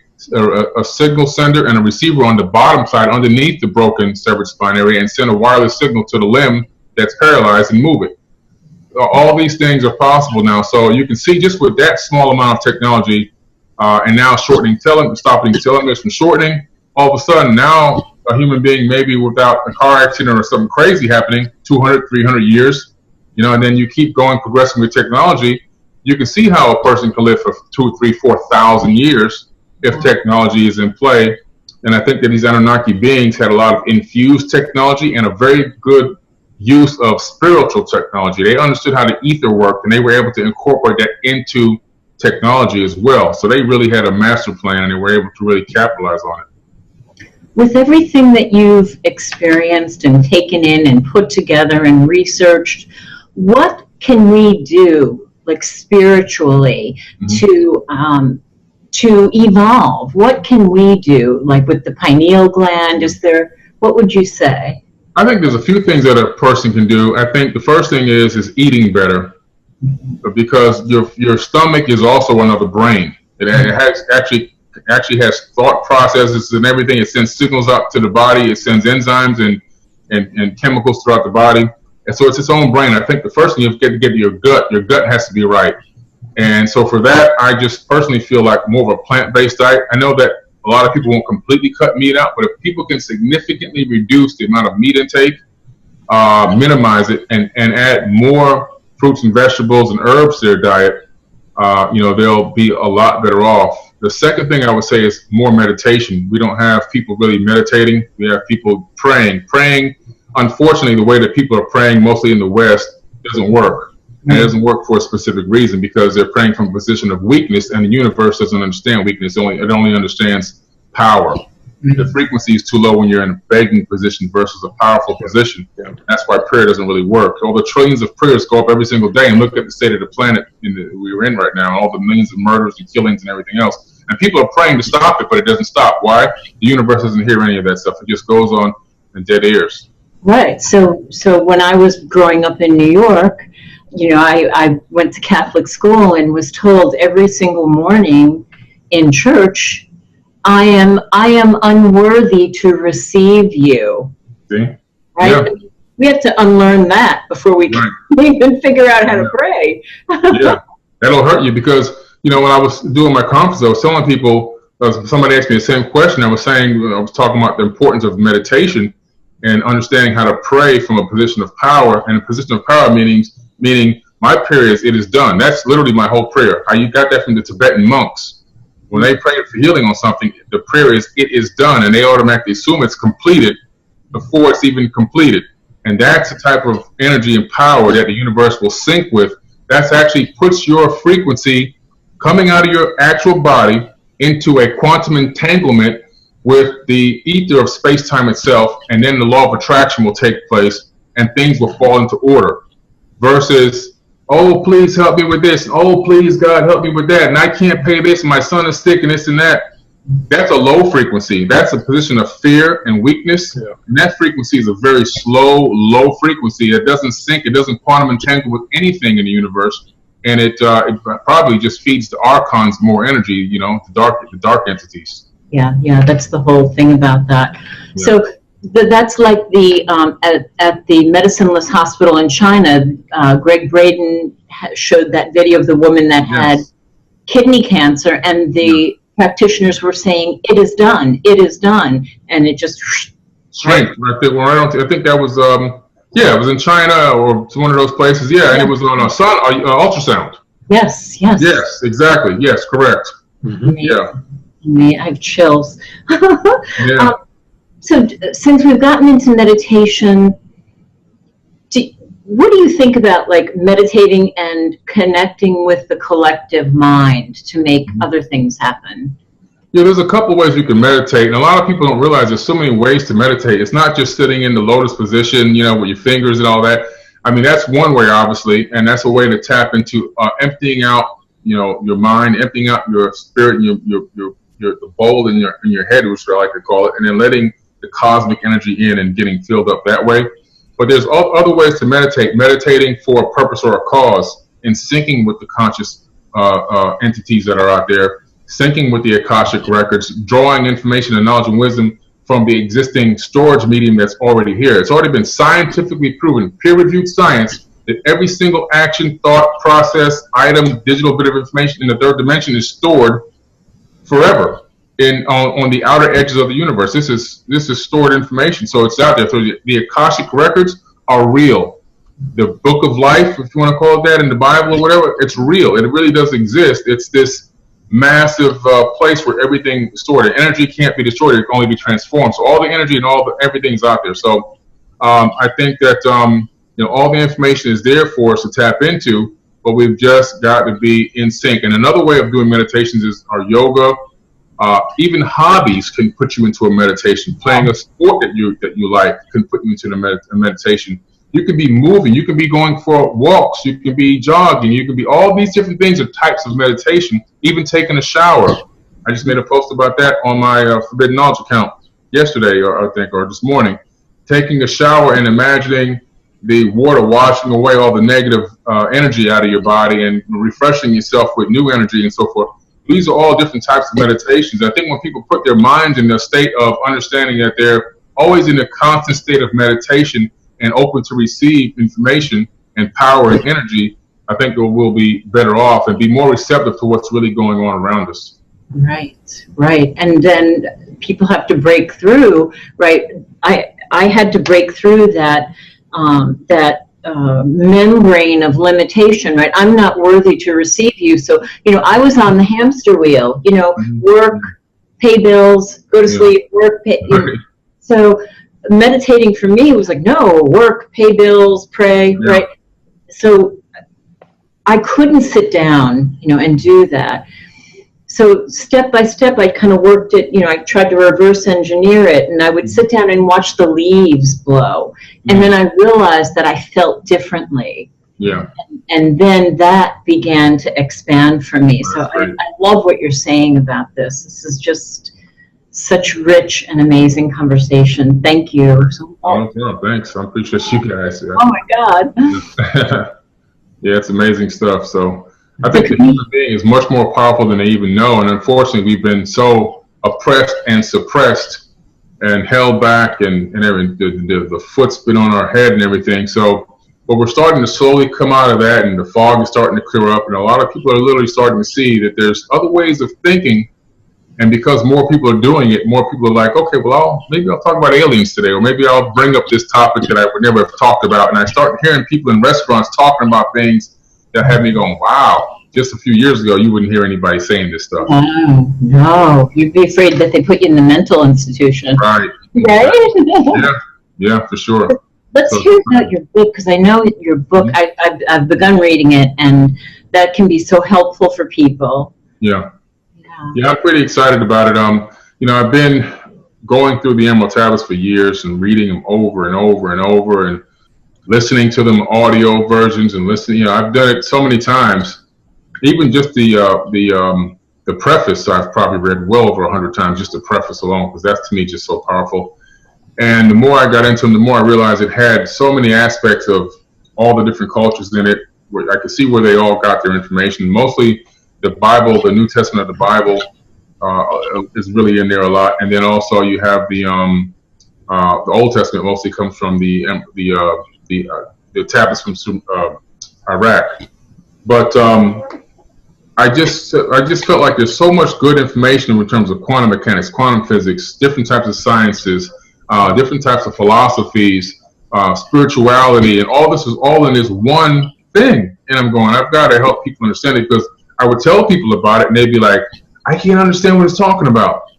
signal sender and a receiver on the bottom side underneath the broken severed spine area and send a wireless signal to the limb that's paralyzed and move it. All these things are possible now. So you can see just with that small amount of technology and now stopping telomeres from shortening, all of a sudden now a human being, maybe without a car accident or something crazy happening, 200, 300 years, and then you keep progressing with technology, you can see how a person can live for 2,000, 3,000, 4,000 years if technology is in play And I think that these Anunnaki beings had a lot of infused technology and a very good use of spiritual technology. They understood how the ether worked, and they were able to incorporate that into technology as well. So they really had a master plan, and they were able to really capitalize on it. With everything that you've experienced and taken in and put together and researched, what can we do, like spiritually, to evolve? What can we do, like with the pineal gland? What would you say? I think there's a few things that a person can do. I think the first thing is eating better, because your stomach is also another brain. It has actually has thought processes and everything. It sends signals up to the body. It sends enzymes and chemicals throughout the body. And so it's its own brain. I think the first thing you have to get to your gut. Your gut has to be right. And so for that, I just personally feel like more of a plant-based diet. I know that a lot of people won't completely cut meat out, but if people can significantly reduce the amount of meat intake, minimize it, and add more fruits and vegetables and herbs to their diet, they'll be a lot better off. The second thing I would say is more meditation. We don't have people really meditating. We have people praying. Praying, unfortunately, the way that people are praying, mostly in the West, doesn't work. And it doesn't work for a specific reason, because they're praying from a position of weakness, and the universe doesn't understand weakness. It only understands power. The frequency is too low when you're in a begging position versus a powerful position. That's why prayer doesn't really work. All the trillions of prayers go up every single day, and look at the state of the planet we're in right now, all the millions of murders and killings and everything else. And people are praying to stop it, but it doesn't stop. Why? The universe doesn't hear any of that stuff. It just goes on in dead ears. Right. So when I was growing up in New York, I went to Catholic school and was told every single morning in church, I am unworthy to receive you. See? Right? Yeah. We have to unlearn that before we can even figure out how to pray. Yeah, that'll hurt you, because, when I was doing my conference, I was telling people, somebody asked me the same question. I was talking about the importance of meditation and understanding how to pray from a position of power. And a position of power meaning my prayer is, it is done. That's literally my whole prayer. You got that from the Tibetan monks. When they pray for healing on something, the prayer is, it is done, and they automatically assume it's completed before it's even completed. And that's the type of energy and power that the universe will sync with. That's actually puts your frequency coming out of your actual body into a quantum entanglement with the ether of space-time itself, and then the law of attraction will take place, and things will fall into order. Versus, oh, please help me with this. Oh, please, God, help me with that. And I can't pay this. And my son is sick and this and that. That's a low frequency. That's a position of fear and weakness. Yeah. And that frequency is a very slow, low frequency. It doesn't sync. It doesn't quantum entangle with anything in the universe. And it probably just feeds the archons more energy, the dark entities. Yeah, that's the whole thing about that. Yeah. So that's like the at the Medicineless Hospital in China. Greg Braden showed that video of the woman that had kidney cancer, and the practitioners were saying, "It is done, it is done," and it just right there. Well, I think that was it was in China or one of those places. Yeah, and it was on a ultrasound. Yes, exactly. Yes, correct. Mm-hmm. Yeah, I have chills. Yeah. So since we've gotten into meditation, what do you think about like meditating and connecting with the collective mind to make other things happen? Yeah, there's a couple ways you can meditate, and a lot of people don't realize there's so many ways to meditate. It's not just sitting in the lotus position, with your fingers and all that. I mean, that's one way, obviously, and that's a way to tap into emptying out, your mind, emptying out your spirit, and the bowl in your head, which I like to call it, and then letting the cosmic energy in and getting filled up that way. But there's other ways to meditate, meditating for a purpose or a cause, and syncing with the conscious entities that are out there, syncing with the Akashic records, drawing information and knowledge and wisdom from the existing storage medium that's already here. It's already been scientifically proven, peer-reviewed science, that every single action, thought, process, item, digital bit of information in the third dimension is stored forever on the outer edges of the universe. This is stored information, so it's out there. So the Akashic records are real. The book of life, if you want to call it that, in the Bible or whatever, it's real. It really does exist. It's this massive place where everything is stored. The energy can't be destroyed; it can only be transformed. So all the energy and everything's out there. So I think that all the information is there for us to tap into, but we've just got to be in sync. And another way of doing meditations is our yoga. Even hobbies can put you into a meditation. Playing a sport that you like can put you into a meditation. You can be moving. You can be going for walks. You can be jogging. You can be all these different things are types of meditation. Even taking a shower. I just made a post about that on my Forbidden Knowledge account yesterday, or this morning. Taking a shower and imagining the water washing away all the negative energy out of your body and refreshing yourself with new energy and so forth. These are all different types of meditations. I think when people put their minds in a state of understanding that they're always in a constant state of meditation and open to receive information and power and energy, I think we'll be better off and be more receptive to what's really going on around us. Right. And then people have to break through, right? I had to break through that membrane of limitation, right? I'm not worthy to receive you. So, I was on the hamster wheel, work, pay bills, go to sleep, work, pay. So meditating for me was like, no, work, pay bills, pray, right? So I couldn't sit down, and do that. So step by step, I kind of worked it, I tried to reverse engineer it, and I would sit down and watch the leaves blow. And then I realized that I felt differently. Yeah. And then that began to expand for me. So I love what you're saying about this. This is just such rich and amazing conversation. Thank you. Thanks. I appreciate you guys. Oh my God. Yeah, it's amazing stuff. So I think the human being is much more powerful than they even know. And unfortunately, we've been so oppressed and suppressed and held back, and the foot's been on our head and everything. So, but we're starting to slowly come out of that, and the fog is starting to clear up. And a lot of people are literally starting to see that there's other ways of thinking. And because more people are doing it, more people are like, okay, well, maybe I'll talk about aliens today, or maybe I'll bring up this topic that I would never have talked about. And I start hearing people in restaurants talking about things that had me going, wow, just a few years ago, you wouldn't hear anybody saying this stuff. No, you'd be afraid that they put you in the mental institution. Right. Right? Yeah, for sure. Let's hear about your book, because I know your book, I've begun reading it, and that can be so helpful for people. Yeah, I'm pretty excited about it. I've been going through the Emerald Tablets for years and reading them over and over and over and listening to them audio versions and listening. I've done it so many times. Even just the preface I've probably read well over 100 times, just the preface alone, because that's to me just so powerful. And the more I got into them, the more I realized it had so many aspects of all the different cultures in it. Where I could see where they all got their information. Mostly the Bible, the New Testament of the Bible, is really in there a lot. And then also you have the Old Testament mostly comes from the tablets from Iraq. But I just felt like there's so much good information in terms of quantum mechanics, quantum physics, different types of sciences, different types of philosophies, spirituality, and all this is all in this one thing. And I'm going, I've got to help people understand it, because I would tell people about it and they'd be like, I can't understand what it's talking about.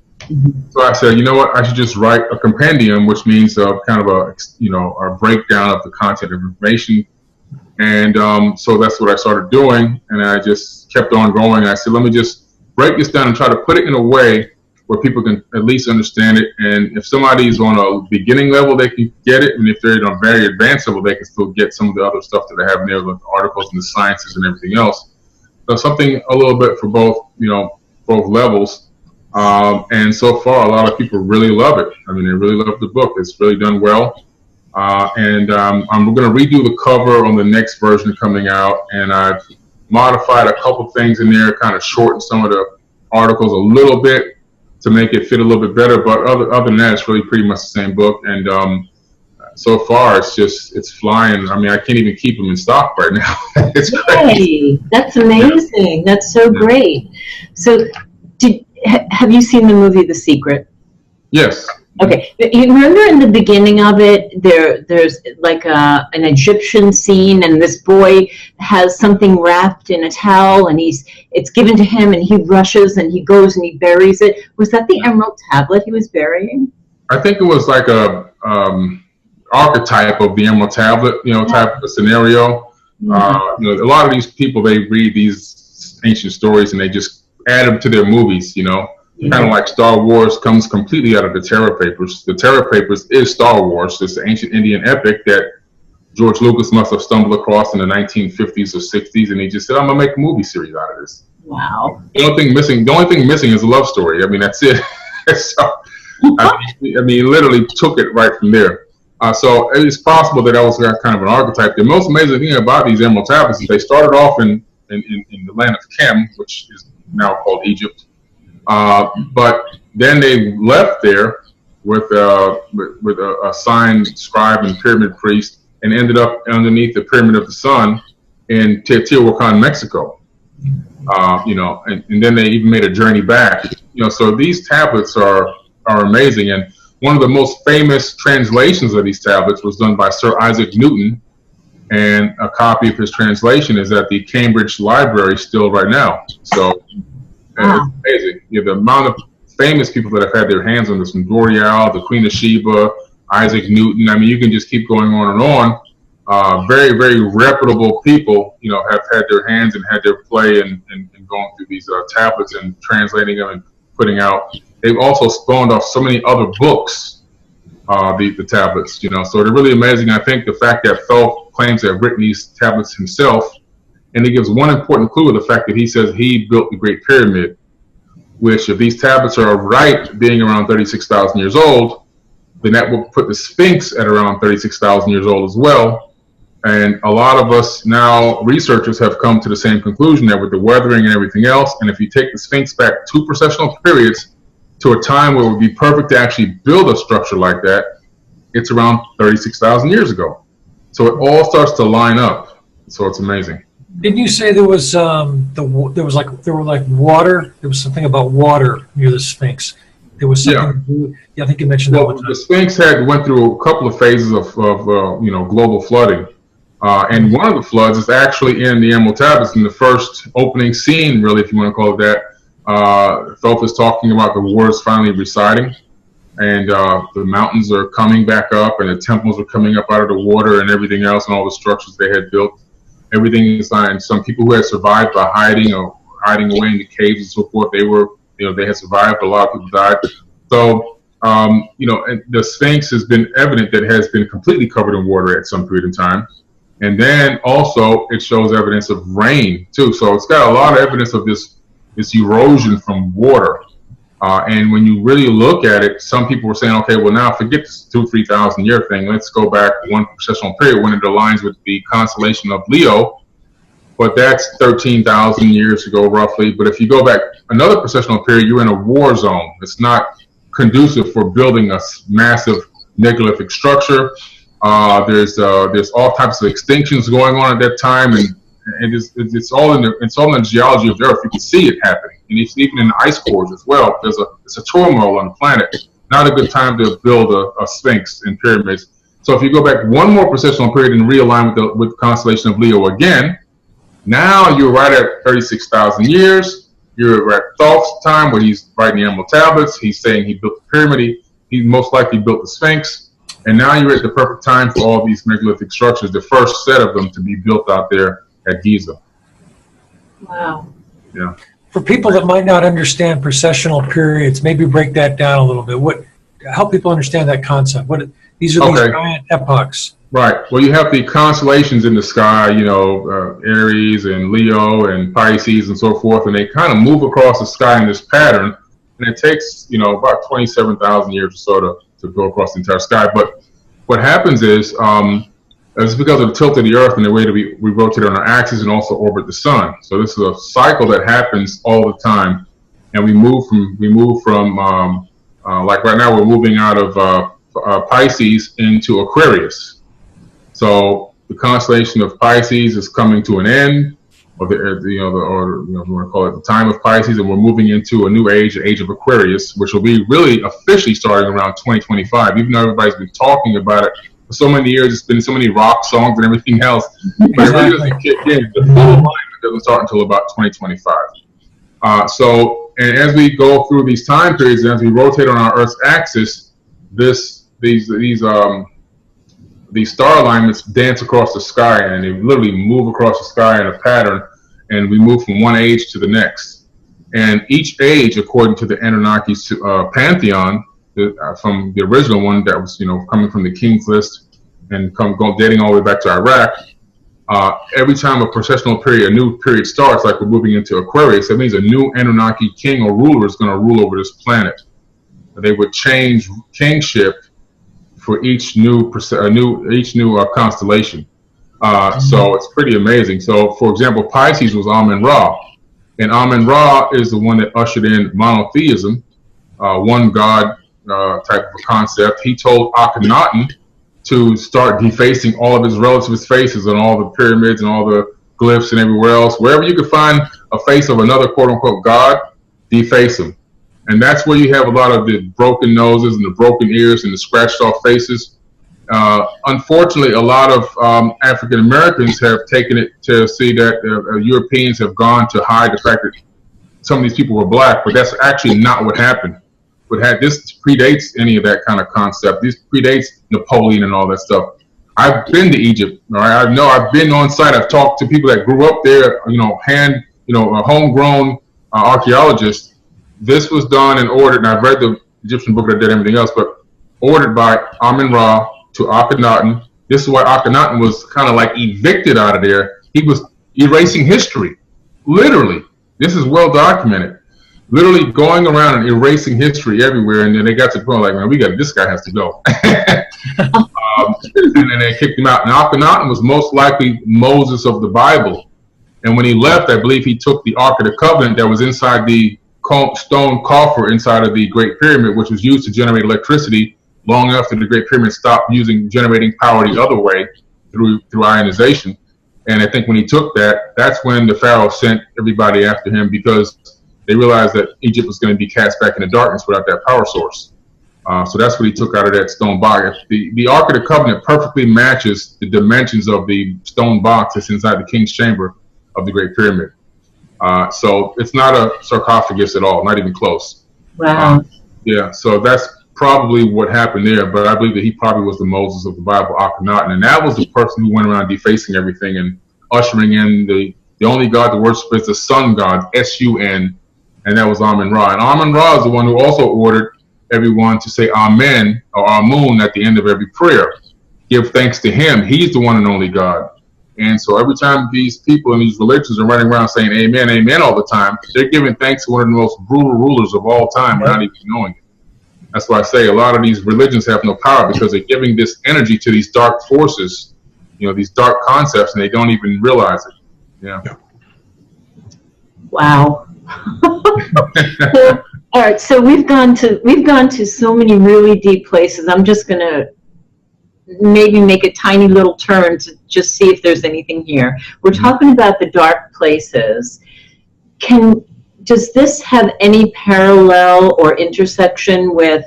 So I said, you know what, I should just write a compendium, which means kind of a breakdown of the content of information. And so that's what I started doing, and I just kept on going. I said, let me just break this down and try to put it in a way where people can at least understand it. And if somebody's on a beginning level, they can get it. And if they're on a very advanced level, they can still get some of the other stuff that I have in there, with the articles and the sciences and everything else. So something a little bit for both levels. And so far, a lot of people really love it. I mean, they really love the book. It's really done well. I'm going to redo the cover on the next version coming out, and I've modified a couple things in there, kind of shortened some of the articles a little bit to make it fit a little bit better. But other than that, it's really pretty much the same book. And so far, it's flying. I mean, I can't even keep them in stock right now. It's crazy. Hey, that's amazing. Yeah. That's so great. So, have you seen the movie The Secret? Yes. Okay, you remember in the beginning of it, there's like an Egyptian scene, and this boy has something wrapped in a towel, and it's given to him, and he rushes and he goes and he buries it. Was that the emerald tablet he was burying? I think it was like a archetype of the emerald tablet, type of a scenario. A lot of these people, they read these ancient stories and they just add them to their movies, Kind of like Star Wars comes completely out of the Terror Papers. The Terror Papers is Star Wars. It's the ancient Indian epic that George Lucas must have stumbled across in the 1950s or 60s, and he just said, "I'm gonna make a movie series out of this." Wow. The only thing missing is a love story. I mean, that's it. So, he literally took it right from there. So it's possible that was kind of an archetype. The most amazing thing about these emerald tablets is they started off in the land of Kem, which is now called Egypt. But then they left there with a signed scribe and pyramid priest, and ended up underneath the Pyramid of the Sun in Teotihuacan, Mexico. And then they even made a journey back. So these tablets are amazing. And one of the most famous translations of these tablets was done by Sir Isaac Newton, and a copy of his translation is at the Cambridge Library still right now. So it's amazing. The amount of famous people that have had their hands on this, from L'Oreal, the Queen of Sheba, Isaac Newton. I mean, you can just keep going on and on. Very, very reputable people, have had their hands and had their play in going through these tablets and translating them and putting out. They've also spawned off so many other books, the tablets, so they're really amazing. I think the fact that Thoth claims to have written these tablets himself, and he gives one important clue of the fact that he says he built the Great Pyramid, which, if these tablets are right, being around 36,000 years old, then that will put the Sphinx at around 36,000 years old as well. And a lot of us now, researchers, have come to the same conclusion that with the weathering and everything else, and if you take the Sphinx back 2 processional periods to a time where it would be perfect to actually build a structure like that, it's around 36,000 years ago. So it all starts to line up. So it's amazing. Didn't you say there was water? There was something about water near the Sphinx. There was something. Yeah, I think you mentioned that one time. The Sphinx went through a couple of phases of global flooding, and one of the floods is actually in the Emerald Tablets. In the first opening scene, really, if you want to call it that, Thoth is talking about the waters finally receding, and the mountains are coming back up, and the temples are coming up out of the water, and everything else, and all the structures they had built. Everything is fine. Some people who had survived by hiding away in the caves and so forth, they had survived. A lot of people died. So, and the Sphinx has been evident that it has been completely covered in water at some period in time. And then also it shows evidence of rain too. So it's got a lot of evidence of this erosion from water. And when you really look at it, some people were saying, okay, well, now forget this 2,000-3,000 year thing. Let's go back one processional period when it aligns with the constellation of Leo. But that's 13,000 years ago, roughly. But if you go back another processional period, you're in a war zone. It's not conducive for building a massive megalithic structure. There's all types of extinctions going on at that time, and it's all in the geology of the Earth. You can see it happening, and it's even in the ice cores as well. It's a turmoil on the planet. Not a good time to build a Sphinx and pyramids. So if you go back one more processional period and realign with the constellation of Leo again, now you're right at 36,000 years. You're at Thoth's time where he's writing the Emerald Tablets. He's saying he built the pyramid. He most likely built the Sphinx. And now you're at the perfect time for all these megalithic structures, the first set of them to be built out there at Giza. Wow. Yeah. For people that might not understand processional periods, maybe break that down a little bit. Help people understand that concept. These are these giant epochs. Right. Well, you have the constellations in the sky, Aries and Leo and Pisces and so forth, and they kind of move across the sky in this pattern, and it takes, about 27,000 years or so to go across the entire sky. But what happens is, it's because of the tilt of the Earth and the way that we rotate on our axis and also orbit the sun. So this is a cycle that happens all the time, and we move from like right now we're moving out of Pisces into Aquarius. So the constellation of Pisces is coming to an end, or we want to call it the time of Pisces, and we're moving into a new age, the age of Aquarius, which will be really officially starting around 2025. Even though everybody's been talking about it for so many years, it's been so many rock songs and everything else, but it really doesn't kick in. The full alignment doesn't start until about 2025. And as we go through these time periods, and as we rotate on our Earth's axis, these star alignments dance across the sky, and they literally move across the sky in a pattern, and we move from one age to the next. And each age, according to the Anunnaki's pantheon, from the original one that was, coming from the King's List and dating all the way back to Iraq, every time a processional period, a new period starts, like we're moving into Aquarius, that means a new Anunnaki king or ruler is going to rule over this planet. They would change kingship for each new constellation. So it's pretty amazing. So, for example, Pisces was Amun-Ra, and Amun-Ra is the one that ushered in monotheism, one God type of a concept. He told Akhenaten to start defacing all of his relatives' faces on all the pyramids and all the glyphs and everywhere else. Wherever you could find a face of another quote-unquote God, deface them. And that's where you have a lot of the broken noses and the broken ears and the scratched off faces. Unfortunately, a lot of African Americans have taken it to see that Europeans have gone to hide the fact that some of these people were black, but that's actually not what happened. This predates any of that kind of concept. This predates Napoleon and all that stuff. I've been to Egypt. All right? I've been on site. I've talked to people that grew up there. A homegrown archaeologist. This was done and ordered, and I've read the Egyptian book that did everything else, but ordered by Amun-Ra to Akhenaten. This is why Akhenaten was kind of like evicted out of there. He was erasing history, literally. This is well documented. Literally going around and erasing history everywhere, and then they got to the point like, man, this guy has to go. And then they kicked him out. And Akhenaten was most likely Moses of the Bible. And when he left, I believe he took the Ark of the Covenant that was inside the stone coffer inside of the Great Pyramid, which was used to generate electricity long after the Great Pyramid stopped generating power the other way through ionization. And I think when he took that, that's when the Pharaoh sent everybody after him, because they realized that Egypt was going to be cast back into darkness without that power source. So that's what he took out of that stone box. The Ark of the Covenant perfectly matches the dimensions of the stone box that's inside the King's Chamber of the Great Pyramid. So it's not a sarcophagus at all, not even close. Wow. So that's probably what happened there, but I believe that he probably was the Moses of the Bible, Akhenaten, and that was the person who went around defacing everything and ushering in the only God to worship is the sun god, S-U-N, and that was Amun-Ra. And Amun-Ra is the one who also ordered everyone to say Amen or Amun at the end of every prayer. Give thanks to him. He's the one and only God. And so every time these people in these religions are running around saying amen, amen all the time, they're giving thanks to one of the most brutal rulers of all time without even knowing it. That's why I say a lot of these religions have no power, because they're giving this energy to these dark forces, these dark concepts, and they don't even realize it. Yeah. Wow. All right, so we've gone to so many really deep places. I'm just going to maybe make a tiny little turn to just see if there's anything here. We're talking about the dark places. Does this have any parallel or intersection with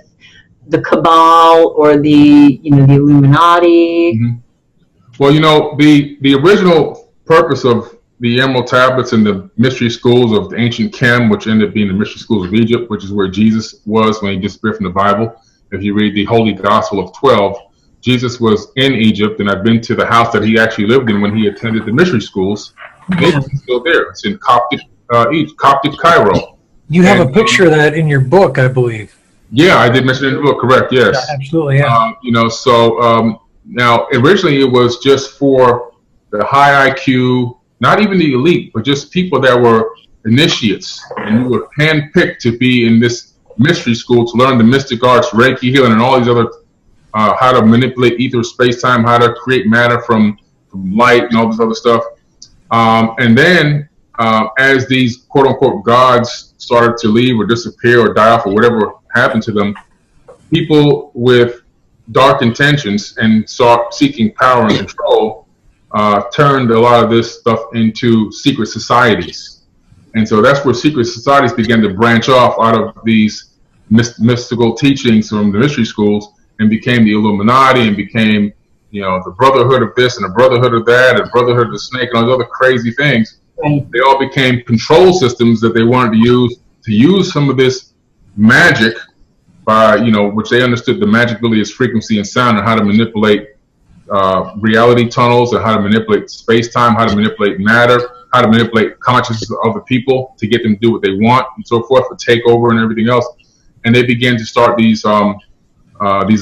the Cabal or the Illuminati? Mm-hmm. Well, the original purpose of the Emerald Tablets and the mystery schools of the ancient Chem, which ended up being the mystery schools of Egypt, which is where Jesus was when he disappeared from the Bible. If you read the Holy Gospel of 12, Jesus was in Egypt, and I've been to the house that he actually lived in when he attended the mystery schools. It's still there. It's in Coptic Cairo. You have a picture of that in your book, I believe. Yeah, I did mention it in the book, correct, yes. Yeah, absolutely, yeah. Now originally it was just for the high IQ, not even the elite, but just people that were initiates, and you were handpicked to be in this mystery school to learn the mystic arts, Reiki healing, and all these other, how to manipulate ether, space-time, how to create matter from light and all this other stuff. And then as these quote-unquote gods started to leave or disappear or die off or whatever happened to them, people with dark intentions and seeking power and control turned a lot of this stuff into secret societies. And so that's where secret societies began to branch off out of these mystical teachings from the mystery schools and became the Illuminati and became, you know, the Brotherhood of this and the Brotherhood of that and Brotherhood of the Snake and all those other crazy things. Right. They all became control systems that they wanted to use some of this magic by, you know, which they understood the magic really is frequency and sound and how to manipulate reality tunnels and how to manipulate space-time, how to manipulate matter, how to manipulate consciousness of the people to get them to do what they want and so forth, for takeover and everything else. And they began to start these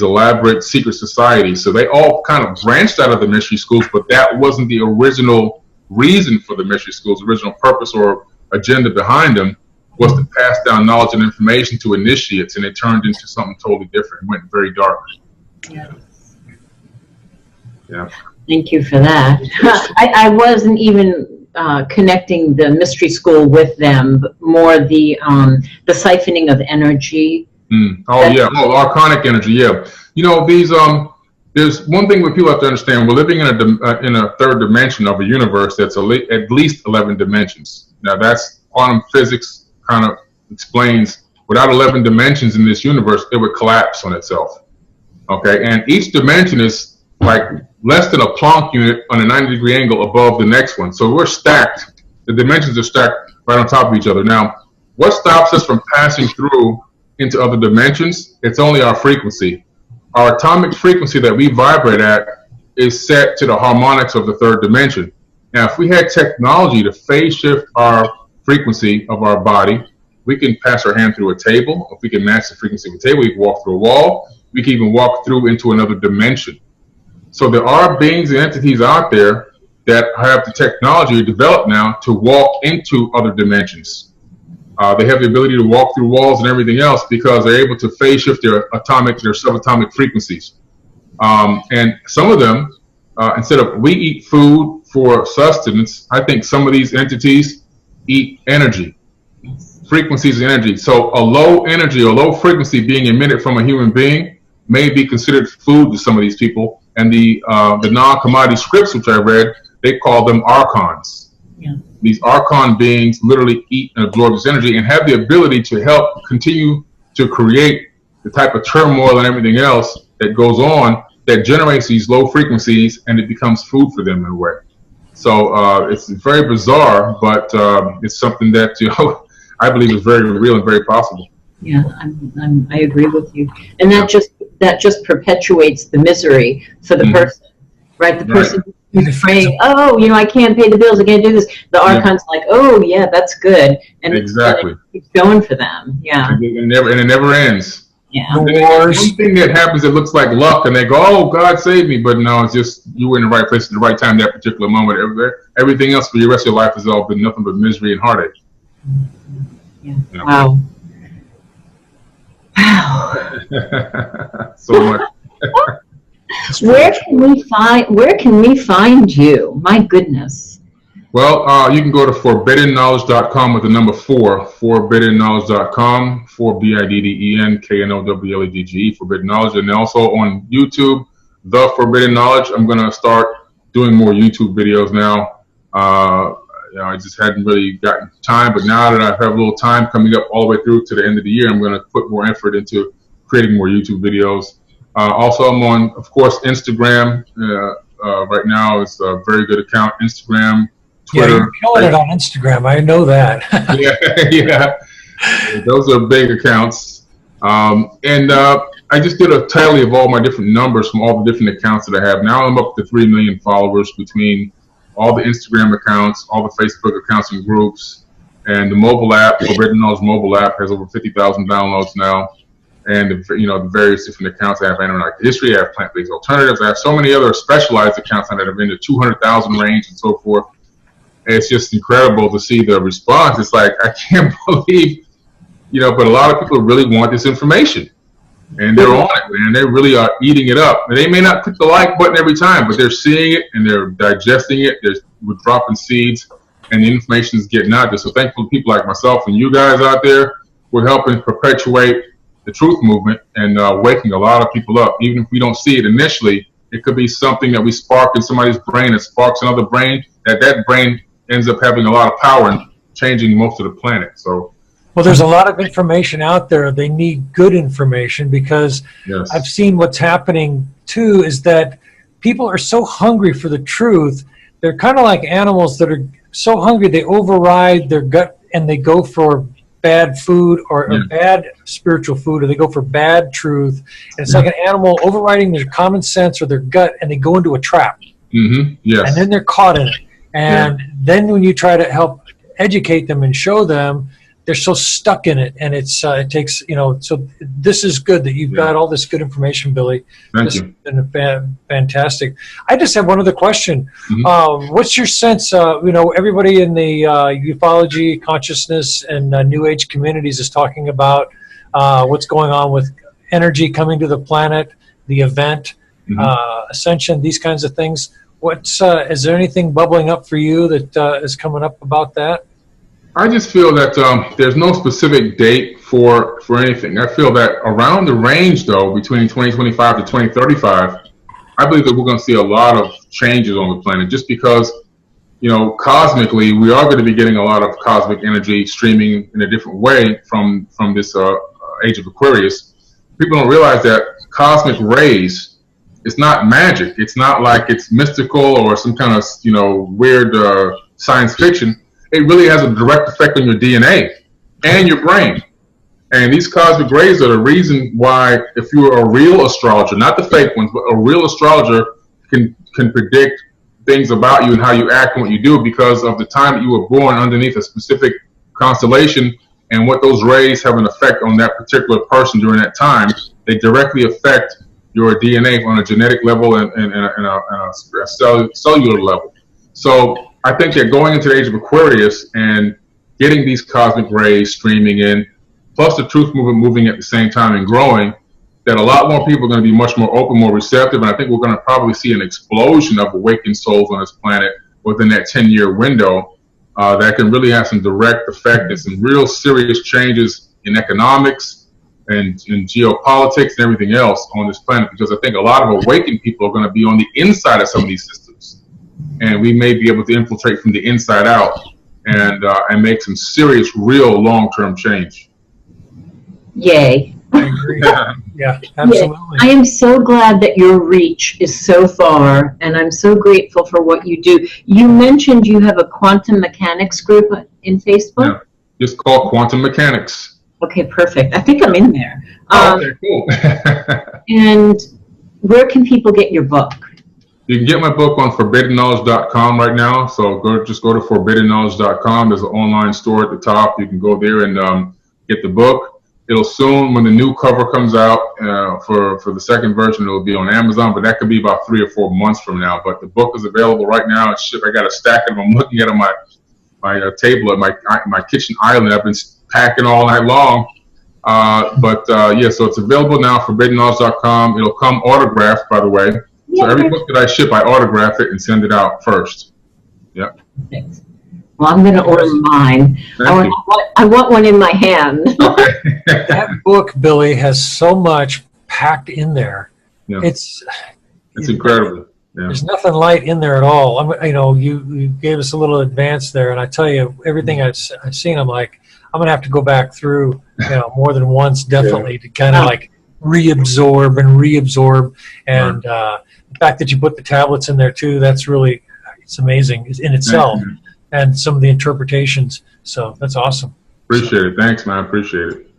elaborate secret societies. So they all kind of branched out of the mystery schools, but that wasn't the original reason for the mystery schools. The original purpose or agenda behind them was to pass down knowledge and information to initiates, and it turned into something totally different. It went very dark. Yeah. Yeah. Thank you for that. I wasn't even connecting the mystery school with them, but more the siphoning of energy. Oh yeah, archonic energy. Yeah, you know these. There's one thing that people have to understand. We're living in a third dimension of a universe that's at least 11 dimensions. Now that's quantum physics kind of explains. Without 11 dimensions in this universe, it would collapse on itself. Okay, and each dimension is like less than a Planck unit on a 90-degree angle above the next one. So we're stacked. The dimensions are stacked right on top of each other. Now, what stops us from passing through into other dimensions? It's only our frequency. Our atomic frequency that we vibrate at is set to the harmonics of the third dimension. Now, if we had technology to phase shift our frequency of our body, we can pass our hand through a table. If we can match the frequency of a table, we can walk through a wall. We can even walk through into another dimension. So there are beings and entities out there that have the technology developed now to walk into other dimensions. They have the ability to walk through walls and everything else because they're able to phase shift their subatomic frequencies. And some of them, instead of we eat food for sustenance, I think some of these entities eat energy, frequencies and energy. So a low energy or low frequency being emitted from a human being may be considered food to some of these people. And the non-commodity scripts, which I read, they call them archons. Yeah. These archon beings literally eat and absorb this energy and have the ability to help continue to create the type of turmoil and everything else that goes on that generates these low frequencies, and it becomes food for them in a way. So it's very bizarre, but it's something that, you know, I believe is very real and very possible. Yeah, I agree with you, and that just perpetuates the misery for the person, right? The person who's praying, oh, you know, I can't pay the bills, I can't do this. The archon's like, oh, yeah, that's good, and exactly, it keeps going for them. Yeah, and it never ends. Yeah. The wars. One thing that happens that looks like luck, and they go, oh, God save me, but no, it's just you were in the right place at the right time, that particular moment. Everything else for the rest of your life has all been nothing but misery and heartache. Yeah. Wow. Wow. So much. Where can we find you? My goodness. Well, you can go to forbiddenknowledge.com with the number 4, forbiddenknowledge.com, 4BIDDENKNOWLEDGE, Forbidden Knowledge, and also on YouTube, The Forbidden Knowledge. I'm going to start doing more YouTube videos now. You know, I just hadn't really gotten time, but now that I have a little time coming up all the way through to the end of the year, I'm going to put more effort into creating more YouTube videos. Also, I'm on, of course, Instagram. Right now, it's a very good account. Instagram, Twitter. Yeah, you're killing it on Instagram. I know that. yeah. Those are big accounts. And I just did a tally of all my different numbers from all the different accounts that I have. Now I'm up to 3 million followers between all the Instagram accounts, all the Facebook accounts and groups, and the mobile app, Forbidden Knowledge mobile app, has over 50,000 downloads now. And the various different accounts. I have Anunnaki history, I have plant-based alternatives, I have so many other specialized accounts that have been in the 200,000 range and so forth. And it's just incredible to see the response. It's like, I can't believe, but a lot of people really want this information. And they're on it, man. They really are eating it up. And they may not click the like button every time, but they're seeing it and they're digesting it. We're dropping seeds, and the information is getting out there. So thankful to people like myself and you guys out there, we're helping perpetuate the truth movement and waking a lot of people up. Even if we don't see it initially, It could be something that we spark in somebody's brain that sparks another brain, that brain ends up having a lot of power and changing most of the planet. So, well, there's a lot of information out there. They need good information, because yes. I've seen what's happening too is that people are so hungry for the truth. They're kind of like animals that are so hungry they override their gut and they go for bad food or bad spiritual food, or they go for bad truth. And it's like an animal overriding their common sense or their gut, and they go into a trap. Mm-hmm. Yes. And then they're caught in it. And then when you try to help educate them and show them, they're so stuck in it. And it's it takes, so this is good that you've got all this good information, Billy. Thank this you. has been fantastic. I just have one other question. Mm-hmm. What's your sense, everybody in the ufology, consciousness, and New Age communities is talking about what's going on with energy coming to the planet, the event, ascension, these kinds of things. Is there anything bubbling up for you that is coming up about that? I just feel that there's no specific date for anything. I feel that around the range, though, between 2025 to 2035, I believe that we're going to see a lot of changes on the planet, just because, cosmically, we are going to be getting a lot of cosmic energy streaming in a different way from this age of Aquarius. People don't realize that cosmic rays, it's not magic. It's not like it's mystical or some kind of, weird science fiction. It really has a direct effect on your DNA and your brain. And these cosmic rays are the reason why, if you're a real astrologer, not the fake ones, but a real astrologer can predict things about you and how you act and what you do, because of the time that you were born underneath a specific constellation, and what those rays have an effect on that particular person during that time. They directly affect your DNA on a genetic level and a cellular level. So I think that going into the age of Aquarius and getting these cosmic rays streaming in, plus the truth movement moving at the same time and growing, that a lot more people are going to be much more open, more receptive, and I think we're going to probably see an explosion of awakened souls on this planet within that 10-year window that can really have some direct effect and some real serious changes in economics and in geopolitics and everything else on this planet, because I think a lot of awakened people are going to be on the inside of some of these systems. And we may be able to infiltrate from the inside out and make some serious, real long-term change. Yay. I agree. Yeah, absolutely. I am so glad that your reach is so far, and I'm so grateful for what you do. You mentioned you have a quantum mechanics group in Facebook? Yeah, just called Quantum Mechanics. Okay, perfect. I think I'm in there. Okay, cool. And where can people get your book? You can get my book on forbiddenknowledge.com right now. So just go to forbiddenknowledge.com. There's an online store at the top. You can go there and get the book. It'll soon, when the new cover comes out for the second version, it'll be on Amazon, but that could be about 3 or 4 months from now. But the book is available right now. It's shipped. I got a stack of them. I'm looking at it on my table at my kitchen island. I've been packing all night long. Yeah, so it's available now, forbiddenknowledge.com. It'll come autographed, by the way. So every book that I ship, I autograph it and send it out first. Yeah. Well, I'm going to order mine. I want one in my hand. Okay. That book, Billy, has so much packed in there. Yeah. It's incredible. Yeah. There's nothing light in there at all. You gave us a little advance there, and I tell you, everything I've seen, I'm like, I'm going to have to go back through, more than once, definitely, to kind of like reabsorb. And the fact that you put the tablets in there too, that's really, it's amazing in itself. And some of the interpretations. So that's awesome. Appreciate it. Thanks, man. Appreciate it.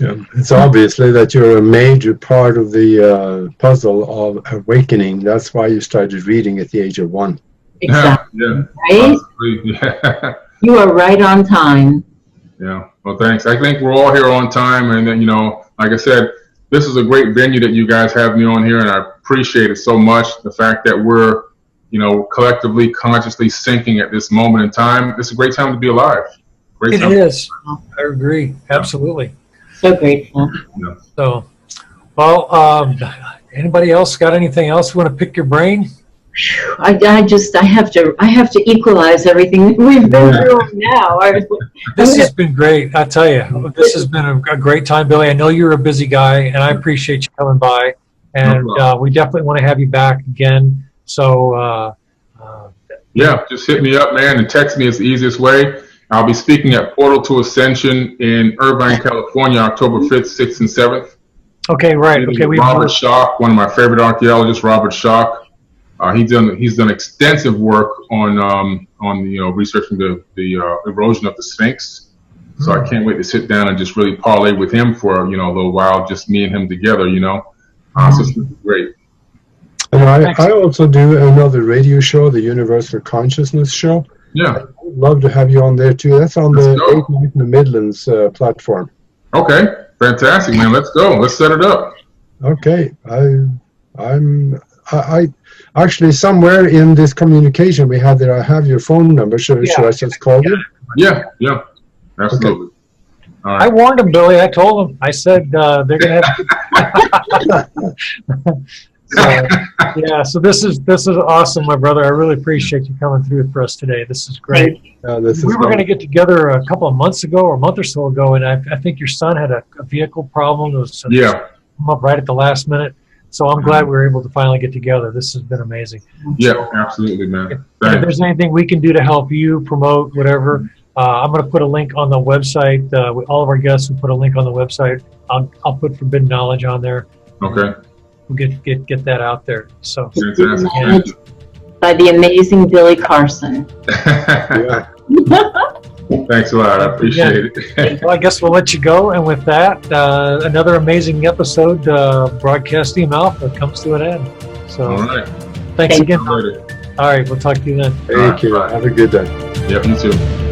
Yeah, it's obviously that you're a major part of the puzzle of awakening. That's why you started reading at the age of 1. Exactly. Yeah. Right? Yeah. You are right on time. Yeah. Well, thanks. I think we're all here on time. And then, like I said, this is a great venue that you guys have me on here, and I appreciate it so much. The fact that we're, collectively, consciously syncing at this moment in time. It's a great time to be alive. Great time. It is. I agree. Absolutely. So grateful. Yeah. So, well, anybody else got anything else you want to pick your brain? I have to equalize everything that we've been through now. This has been great. I tell you, this has been a great time, Billy. I know you're a busy guy, and I appreciate you coming by. and we definitely want to have you back again. So yeah, just hit me up, man, and text me. It's the easiest way. I'll be speaking at Portal to Ascension in Irvine, California, October 5th, 6th, and 7th. okay, right. Okay, Robert Schoch, one of my favorite archaeologists, Robert Schoch. He's done extensive work on researching the erosion of the Sphinx. So I can't wait to sit down and just really parlay with him for a little while, just me and him together. So it's great. And I also do another radio show, the Universal Consciousness Show. Yeah, I'd love to have you on there too. That's on the 8 Night in the Midlands platform. Okay, fantastic, man. Let's go. Let's set it up. Okay, I actually somewhere in this communication we had there, I have your phone number. Should I just call you? Yeah, absolutely. Okay. All right. I warned him, Billy. I told him. I said they're going to have. So this is awesome, my brother. I really appreciate you coming through for us today. This is great. We were going to get together a couple of months ago or a month or so ago, and I think your son had a vehicle problem. It was come up right at the last minute. So I'm glad we were able to finally get together. This has been amazing. Yeah, absolutely, man. If there's anything we can do to help you promote whatever, I'm going to put a link on the website. With all of our guests, we put a link on the website. I'll put Forbidden Knowledge on there. Okay. We'll get that out there. So Fantastic. By the amazing Billy Carson. Yeah. Thanks a lot. I appreciate it. Well, I guess we'll let you go. And with that, another amazing episode, Broadcast Team Alpha, comes to an end. So All right. thanks again. Later. All right, we'll talk to you then. Thank you. Have a good day. Yep, you too.